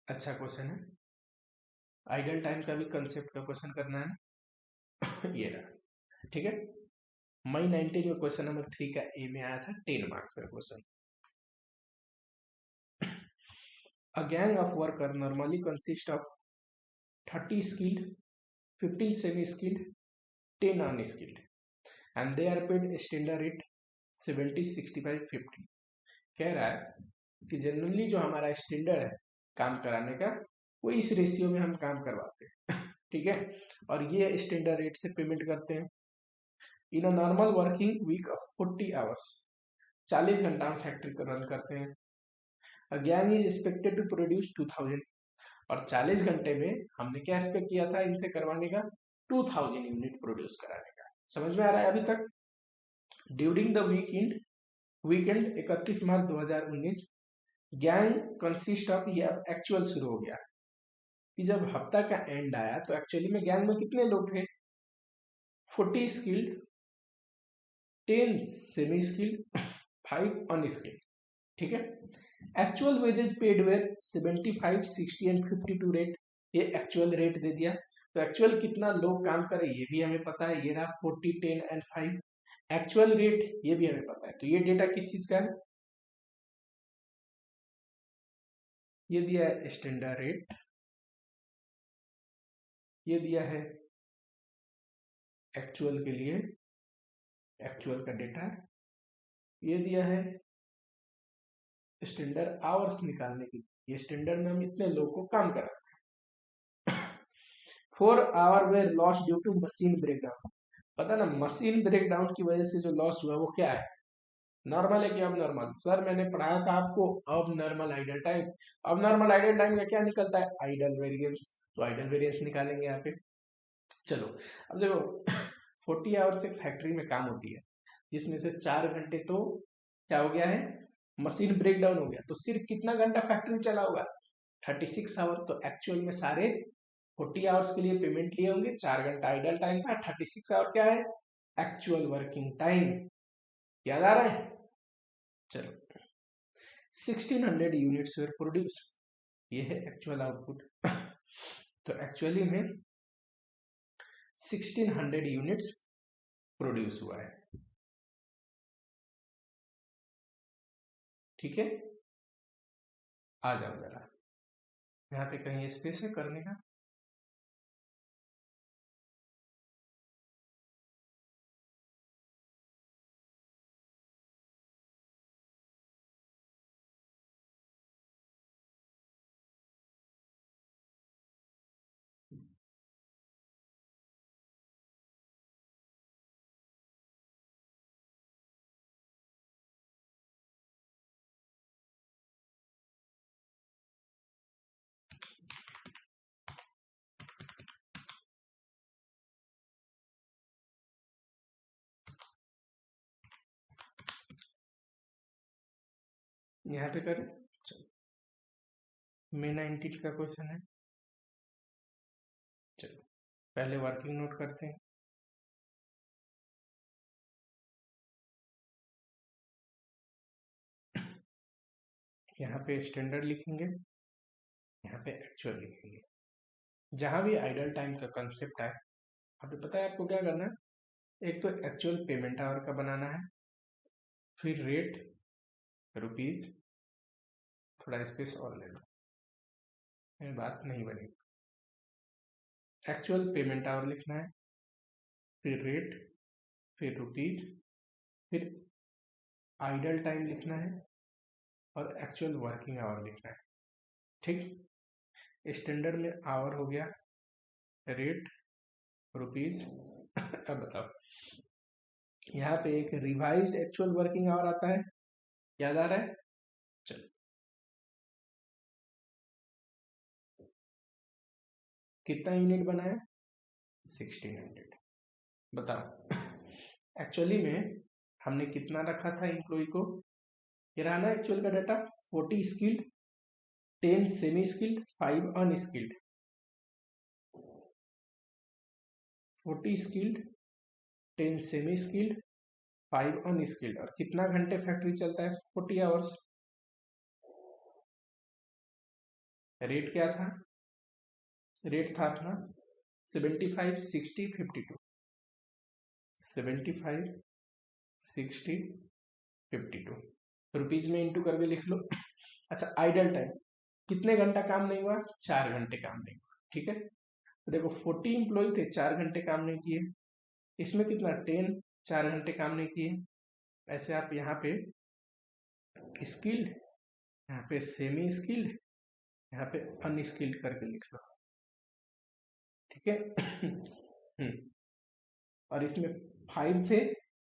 अच्छा क्वेश्चन है, आइडल टाइम का भी कंसेप्ट का क्वेश्चन करना है। ये रहा, ठीक है। मई 19 में क्वेश्चन नंबर 3 का ए में आया था 10 मार्क्स का question. A gang of worker normally consists of 30 skilled, 50 semi-skilled, 10 unskilled, and they are paid standard rate 70, 65, 50। कह रहा है कि जनरली जो हमारा स्टैंडर्ड है काम कराने का वो इस रेशियो में हम काम करवाते हैं। ठीक है, और ये स्टैंडर्ड रेट से पेमेंट करते हैं। In a normal working week of 40 hours, 40 घंटा हम फैक्ट्री को रन करते हैं। A gang is expected to produce 2000, और 40 घंटे में हमने क्या एक्सपेक्ट किया था इनसे करवाने का, 2000 यूनिट प्रोड्यूस कराने का। समझ में आ रहा है अभी तक? During the weekend 31 March 2019 gang consist of, ये अब एक्चुअल शुरू हो गया कि जब हफ्ता का एंड आया तो एक्चुअली में गैंग में कितने लोग थे, 40 स्किल्ड, 10 सेमी स्किल्ड, 5 अनस्किल्ड। ठीक है, actual wages paid were 75, 60 and 52 rate, ये एक्चुअल रेट दे दिया। तो एक्चुअल कितना लोग काम करे ये भी हमें पता है, ये रहा 40, 10 एंड 5। एक्चुअल रेट ये भी हमें पता है, तो ये डेटा किस चीज का है, ये दिया है स्टैंडर्ड रेट, ये दिया है एक्चुअल के लिए एक्चुअल का डेटा, ये दिया है स्टैंडर्ड आवर्स निकालने के लिए, ये स्टैंडर्ड में हम इतने लोगों को काम कराते हैं। 4 hour were loss due to machine breakdown, पता ना मशीन ब्रेकडाउन की वजह से जो लॉस हुआ वो क्या है, नॉर्मल है कि अब नॉर्मल? सर मैंने पढ़ाया था आपको अब नॉर्मल आइडल टाइम, अब नॉर्मल आइडल टाइम का क्या निकलता है, आइडल वेरिएंस, तो आइडल वेरिएंस निकालेंगे यहाँ पे। चलो अब देखो 40 आवर्स एक फैक्ट्री में काम होती है, जिसमें से 4 घंटे तो क्या हो गया है, मशीन ब्रेक डाउन हो गया, तो सिर्फ कितना घंटा फैक्ट्री चला होगा, 36 आवर। तो एक्चुअल में सारे 40 आवर्स के लिए पेमेंट लिए होंगे, 4 घंटा आइडल टाइम था, 36 आवर क्या है, एक्चुअल वर्किंग टाइम। याद आ रहा है? चलो 1600 यूनिट्स वर प्रोड्यूस, ये है एक्चुअल आउटपुट। तो एक्चुअली में 1600 यूनिट्स प्रोड्यूस हुआ है। ठीक है, आ जाओ जरा, यहाँ पे कहीं स्पेस है करने का, यहाँ पे करें। मे 19 का क्वेश्चन है। चलो पहले वर्किंग नोट करते हैं। यहाँ पे स्टैंडर्ड लिखेंगे, यहाँ पे एक्चुअल लिखेंगे। जहां भी आइडल टाइम का कंसेप्ट है, अभी पता है आपको क्या करना है, एक तो एक्चुअल पेमेंट आवर का बनाना है, फिर रेट रुपीज, थोड़ा स्पेस और ले लो, ये बात नहीं बनी। एक्चुअल पेमेंट आवर लिखना है, फिर रेट, फिर रुपीज, फिर आइडल टाइम लिखना है और एक्चुअल वर्किंग आवर लिखना है। ठीक, स्टैंडर्ड में आवर हो गया, रेट, रुपीज। अब बताओ, यहाँ पे एक रिवाइज्ड एक्चुअल वर्किंग आवर आता है, याद आ रहा है? चलो कितना यूनिट बना है, 1600। बताओ एक्चुअली में हमने कितना रखा था एम्प्लॉय को, ये रहा ना एक्चुअल का data, 40 skilled, 10 semi skilled, 5 unskilled. 40 skilled, 10 semi skilled, 5 unskilled. और कितना घंटे फैक्ट्री चलता है? 40 आवर्स। रेट क्या था? रेट था अपना 75, 60, 52। 75, 60, 52 रुपीज में इंटू करके लिख लो। अच्छा, आइडल टाइम कितने घंटा काम नहीं हुआ? 4 घंटे काम नहीं हुआ। ठीक है, तो देखो 40 एम्प्लॉय थे, 4 घंटे काम नहीं किए। इसमें कितना? 10, 4 घंटे काम नहीं किए। ऐसे आप यहाँ पे स्किल्ड, यहाँ पे सेमी स्किल्ड, यहाँ पे अनस्किल्ड करके लिख लो। ठीक है। और इसमें 5 थे,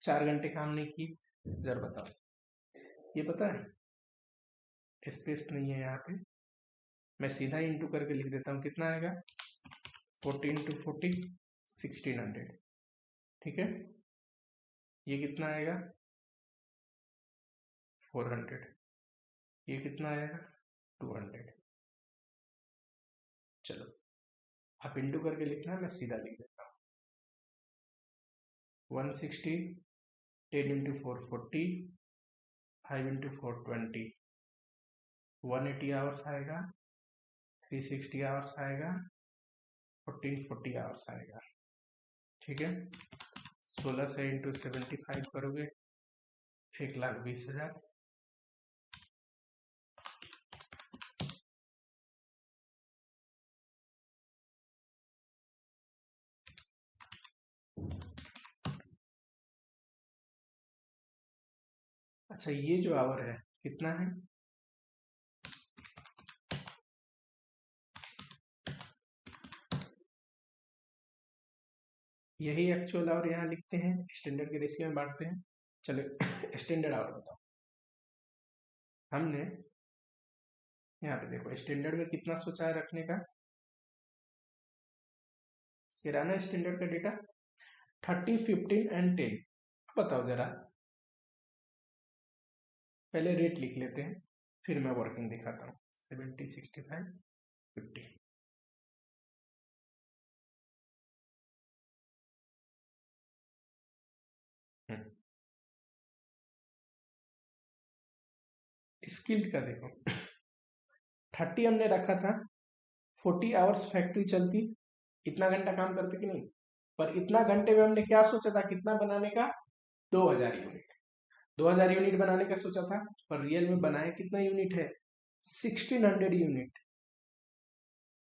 4 घंटे काम नहीं किए। जरा बताओ, ये पता है? स्पेस नहीं है यहाँ पे, मैं सीधा इंटू करके लिख देता हूँ। कितना आएगा? 40 इंटू 40, 1600। ठीक है, ये कितना आएगा? 400। ये कितना आएगा? 200। चलो, आप इंटू करके लिखना, मैं सीधा लिख देता हूँ। 160, 10 इंटू 4 40, 5 इंटू 4 20, 180 आवर्स आएगा, 360 आवर्स आएगा, 1440 आवर्स आएगा। ठीक है, 16 से इंटू 75 करोगे 1,20,000। अच्छा, ये जो आवर है कितना है? यही एक्चुअल आवर यहाँ लिखते हैं, स्टैंडर्ड के रेशियो में बांटते हैं। चलो स्टैंडर्ड आवर बताओ। हमने यहाँ पे देखो स्टैंडर्ड में कितना सोचा है रखने का? किराना स्टैंडर्ड का डेटा 30, 15 एंड 10। बताओ जरा, पहले रेट लिख लेते हैं, फिर मैं वर्किंग दिखाता हूँ। 70, 65, 50। स्किल्ड का देखो 30 हमने रखा था। 40 आवर्स फैक्ट्री चलती, इतना घंटा काम करते कि नहीं? पर इतना घंटे में हमने क्या सोचा था कितना बनाने का? 2000 यूनिट। 2000 यूनिट बनाने का सोचा था, पर रियल में बनाए कितना यूनिट है? 1600 यूनिट।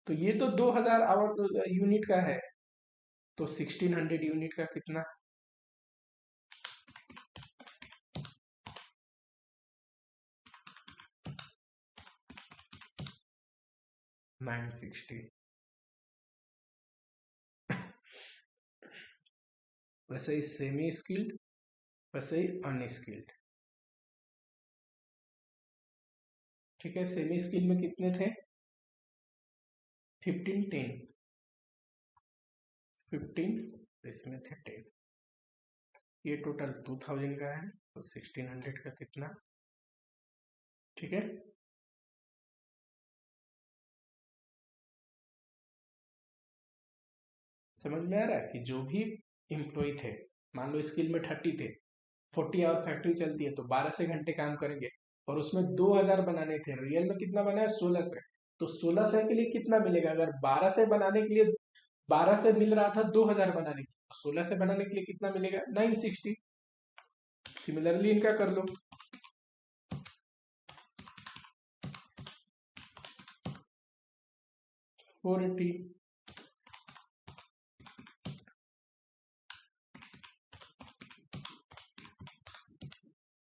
तो ये तो 2000 आवर यूनिट का है, तो 1600 यूनिट का कितना? 960। वैसे ही सेमी स्किल्ड, वैसे ही अनस्किल्ड। ठीक है, सेमी स्किल्ड में कितने थे? 15, 10, 15, इसमें थे 10। ये टोटल 2000 का है, तो 1600 का कितना? ठीक है, समझ में आ रहा है कि जो भी एम्प्लॉय थे, मान लो स्किल में 30 थे, 40 आवर फैक्ट्री चलती है तो 12 से घंटे काम करेंगे, और उसमें 2000 बनाने थे। रियल में कितना बना है? 16 से। तो 16 से के लिए कितना मिलेगा? अगर 12 से बनाने के लिए 12 से मिल रहा था 2000 बनाने के लिए, 16 से बनाने के लिए कितना मिलेगा? 960। सिमिलरली इनका कर लो। Four eighty,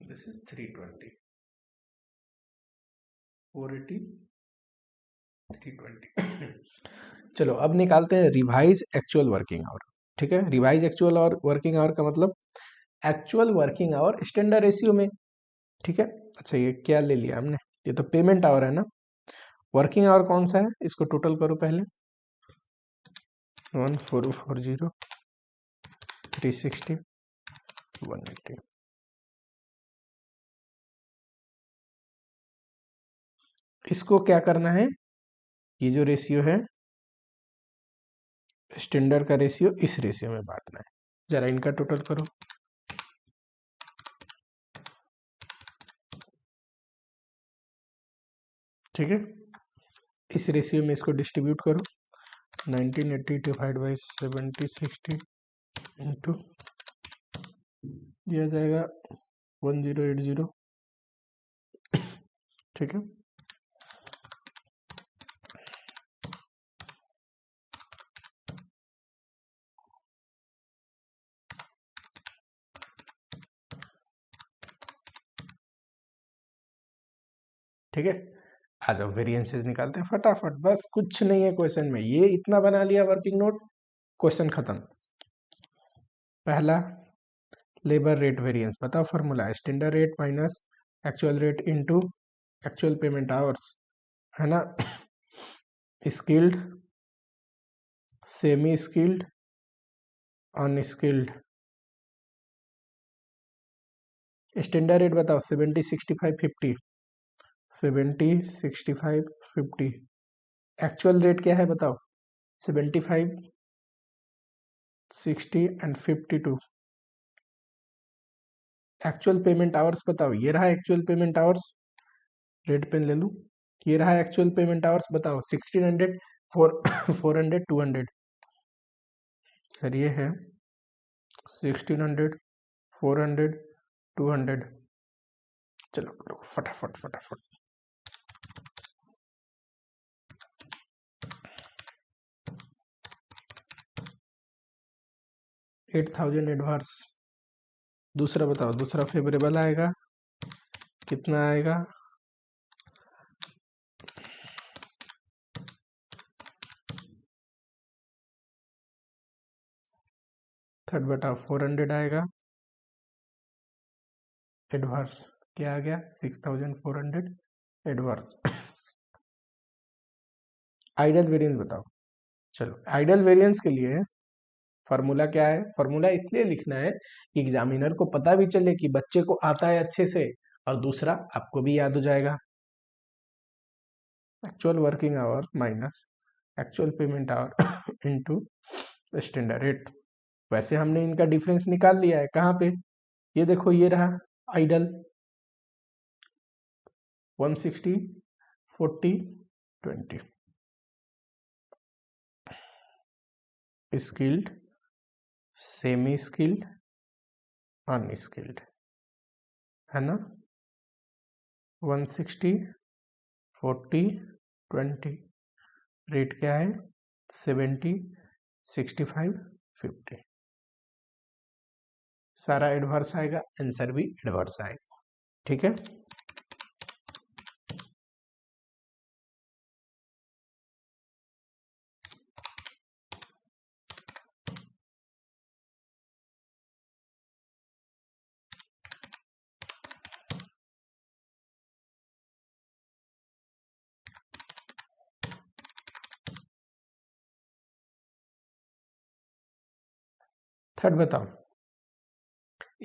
this is 320, 480, 320। चलो अब निकालते हैं रिवाइज एक्चुअल वर्किंग आवर। ठीक है, रिवाइज एक्चुअल और वर्किंग आवर का मतलब actual working our standard ratio में। ठीक है, अच्छा ये क्या ले लिया हमने? ये तो पेमेंट आवर है ना। वर्किंग आवर कौन सा है? इसको टोटल करो पहले। 1440, 360, 180। इसको क्या करना है? ये जो रेशियो है स्टैंडर्ड का रेशियो इस रेशियो में बांटना है। जरा इनका टोटल करो। ठीक है, इस रेशियो में इसको डिस्ट्रीब्यूट करो। 1980 डिवाइड बाई 70/60 इंटू दिया जाएगा 1080। ठीक है, ठीक है। आ जाओ वेरिएंसेस निकालते हैं फटाफट, बस कुछ नहीं है क्वेश्चन में, ये इतना बना लिया वर्किंग नोट, क्वेश्चन खत्म। पहला लेबर रेट वेरिएंस, बताओ formula, standard rate minus actual rate into actual payment hours, है ना। Skilled, semi skilled, unskilled. Standard rate बताओ 70, 65, 50, 70, 65, 50। एक्चुअल रेट क्या है बताओ, 75, 60 एंड 52। एक्चुअल पेमेंट आवर्स बताओ, ये रहा actual payment hours, red pen ले लूँ, ये रहा एक्चुअल पेमेंट आवर्स, बताओ 1600, 400, 200। सर ये है 1600, 400, 200। चलो करो फटाफट फटाफट। 8000 एडवांस। दूसरा बताओ, दूसरा फेवरेबल आएगा, कितना आएगा, थर्ड बताओ 400 आएगा, एडवांस क्या आ गया 6400 एडवांस। आइडल वेरिएंस बताओ। चलो आइडल वेरिएंस के लिए फार्मूला क्या है, फार्मूला इसलिए लिखना है कि एग्जामिनर को पता भी चले कि बच्चे को आता है अच्छे से, और दूसरा आपको भी याद हो जाएगा। Actual working our minus actual payment our into standard rate. वैसे हमने इनका डिफरेंस निकाल लिया है, कहाँ पे, ये देखो ये रहा idle 160, 40, 20। Skilled, semi skilled, unskilled, है ना। 160, 40, 20। रेट क्या है 70, 65, 50। सारा एडवर्स आएगा, आंसर भी एडवर्स आएगा। ठीक है, थर्ड बताओ।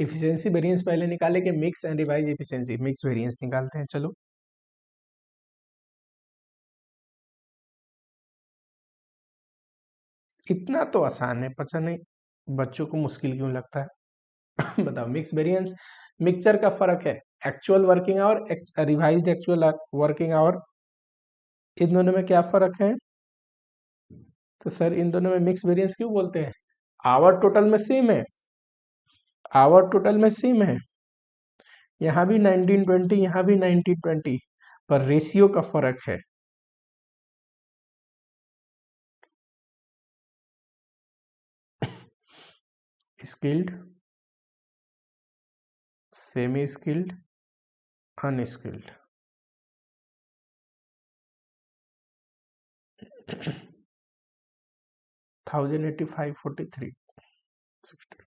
इफिशियंसी वेरिएंस पहले निकाले कि mix and revise efficiency, mix variance निकालते हैं। चलो इतना तो आसान है, पता नहीं बच्चों को मुश्किल क्यों लगता है। बताओ मिक्स वेरिएंस, मिक्सचर का फर्क है actual working hour, revised actual working hour, इन दोनों में क्या फर्क है। तो सर इन दोनों में मिक्स वेरिएंस क्यों बोलते हैं, आवर टोटल में सेम है, आवर टोटल में सेम है, यहाँ भी 1920, यहाँ भी 1920, पर रेशियो का फर्क है। Skilled, semi skilled, unskilled. 1085, 43, 60।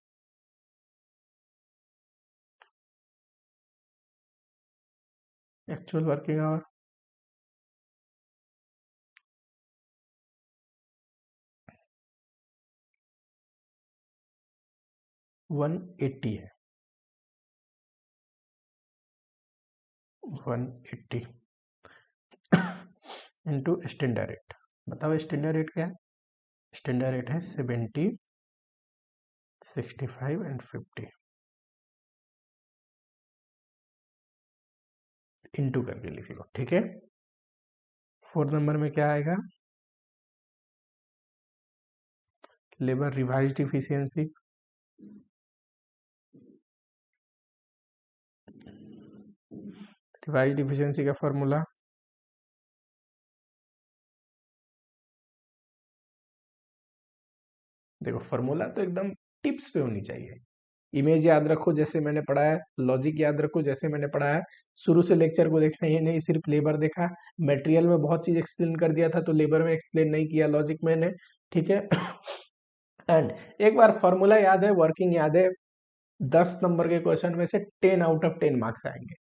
Actual working our 180 है, 180 इंटू स्टैंडर्ड रेट। बताओ स्टैंडर्ड रेट क्या है, स्टैंडर्ड रेट है 70, 65 एंड 50 इंटू करके लिख लो, ठीक है। 4 नंबर में क्या आएगा, labour revised efficiency, revised efficiency का फॉर्मूला देखो, फॉर्मूला तो एकदम टिप्स पे होनी चाहिए। इमेज याद रखो जैसे मैंने पढ़ाया, लॉजिक याद रखो जैसे मैंने पढ़ाया, शुरू से लेक्चर को देखना, ये नहीं सिर्फ लेबर देखा, मटेरियल में बहुत चीज एक्सप्लेन कर दिया था तो लेबर में एक्सप्लेन नहीं किया लॉजिक मैंने, ठीक है। एंड एक बार फॉर्मूला याद है, वर्किंग याद है, 10 नंबर के क्वेश्चन में से 10 आउट ऑफ 10 मार्क्स आएंगे।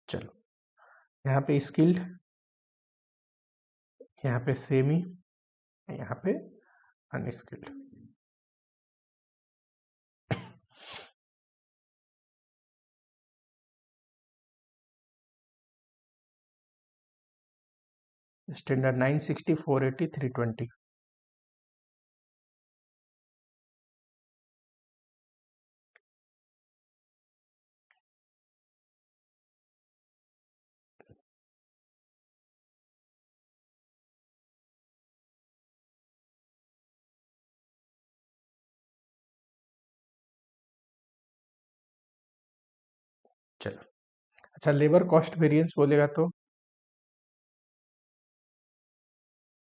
चलो, यहाँ पे स्किल्ड, यहाँ पे सेमी, यहाँ पे अनस्किल्ड। स्टैंडर्ड 960, 480, 320। चलो, अच्छा लेबर कॉस्ट वेरिएंस बोलेगा तो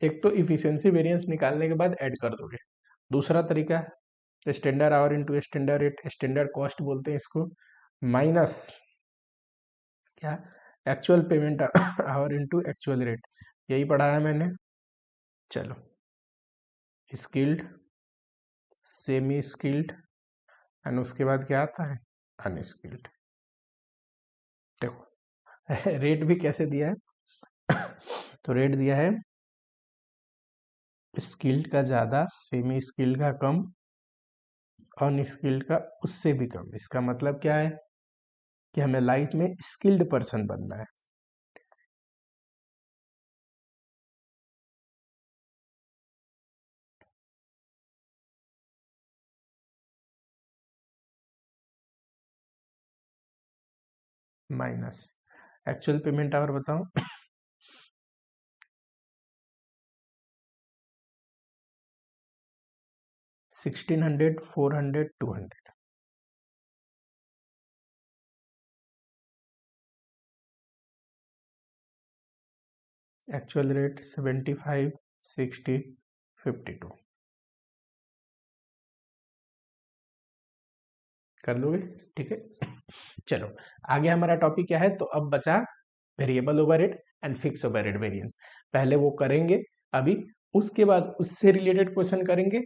एक तो इफिशियंसी वेरिएंस निकालने के बाद ऐड कर दोगे, दूसरा तरीका है standard our into standard rate, standard cost बोलते हैं इसको, माइनस क्या, actual payment our into actual rate, यही पढ़ाया मैंने। चलो, स्किल्ड, सेमी स्किल्ड एंड उसके बाद क्या आता है, अनस्किल्ड। देखो रेट भी कैसे दिया है तो रेट दिया है स्किल्ड का ज्यादा, सेमी स्किल्ड का कम, अनस्किल्ड का उससे भी कम। इसका मतलब क्या है कि हमें लाइफ में स्किल्ड पर्सन बनना है। माइनस एक्चुअल पेमेंट आवर बताओ 1600, 400, 200। एक्चुअल रेट 75, 60, 52 कर लोगे, ठीक है। चलो, आगे हमारा टॉपिक क्या है, तो अब बचा variable overhead and fix overhead variance. पहले वो करेंगे अभी, उसके बाद उससे रिलेटेड क्वेश्चन करेंगे,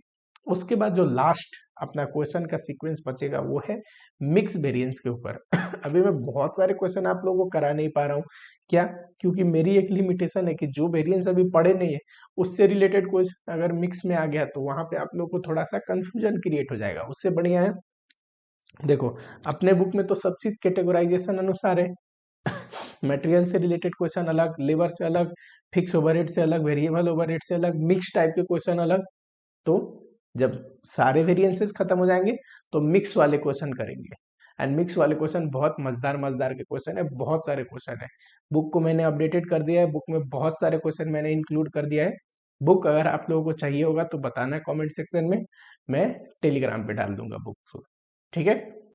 उसके बाद जो लास्ट अपना क्वेश्चन का सीक्वेंस बचेगा वो है मिक्स वेरिएंस के ऊपर। अभी मैं बहुत सारे क्वेश्चन आप लोगों को करा नहीं पा रहा हूँ, क्या, क्योंकि मेरी एक लिमिटेशन है कि जो वेरिएंस अभी पढ़े नहीं है उससे रिलेटेड क्वेश्चन अगर मिक्स में आ गया तो वहां पे आप लोग को थोड़ा सा कंफ्यूजन क्रिएट हो जाएगा। उससे बढ़िया है, देखो अपने बुक में तो सब चीज कैटेगराइजेशन अनुसार है। मटेरियल से रिलेटेड क्वेश्चन अलग, लेबर से अलग, फिक्स ओवरहेड से अलग, वेरिएबल ओवरहेड से अलग, मिक्स टाइप के क्वेश्चन अलग। तो जब सारे वेरिएंसेस खत्म हो जाएंगे तो मिक्स वाले क्वेश्चन करेंगे। एंड मिक्स वाले क्वेश्चन बहुत मजेदार मजेदार के क्वेश्चन है, बहुत सारे क्वेश्चन है। बुक को मैंने अपडेटेड कर दिया है, बुक में बहुत सारे क्वेश्चन मैंने इंक्लूड कर दिया है। बुक अगर आप लोगों को चाहिए होगा तो बताना कमेंट सेक्शन में, मैं टेलीग्राम पे डाल दूंगा बुक, ठीक है।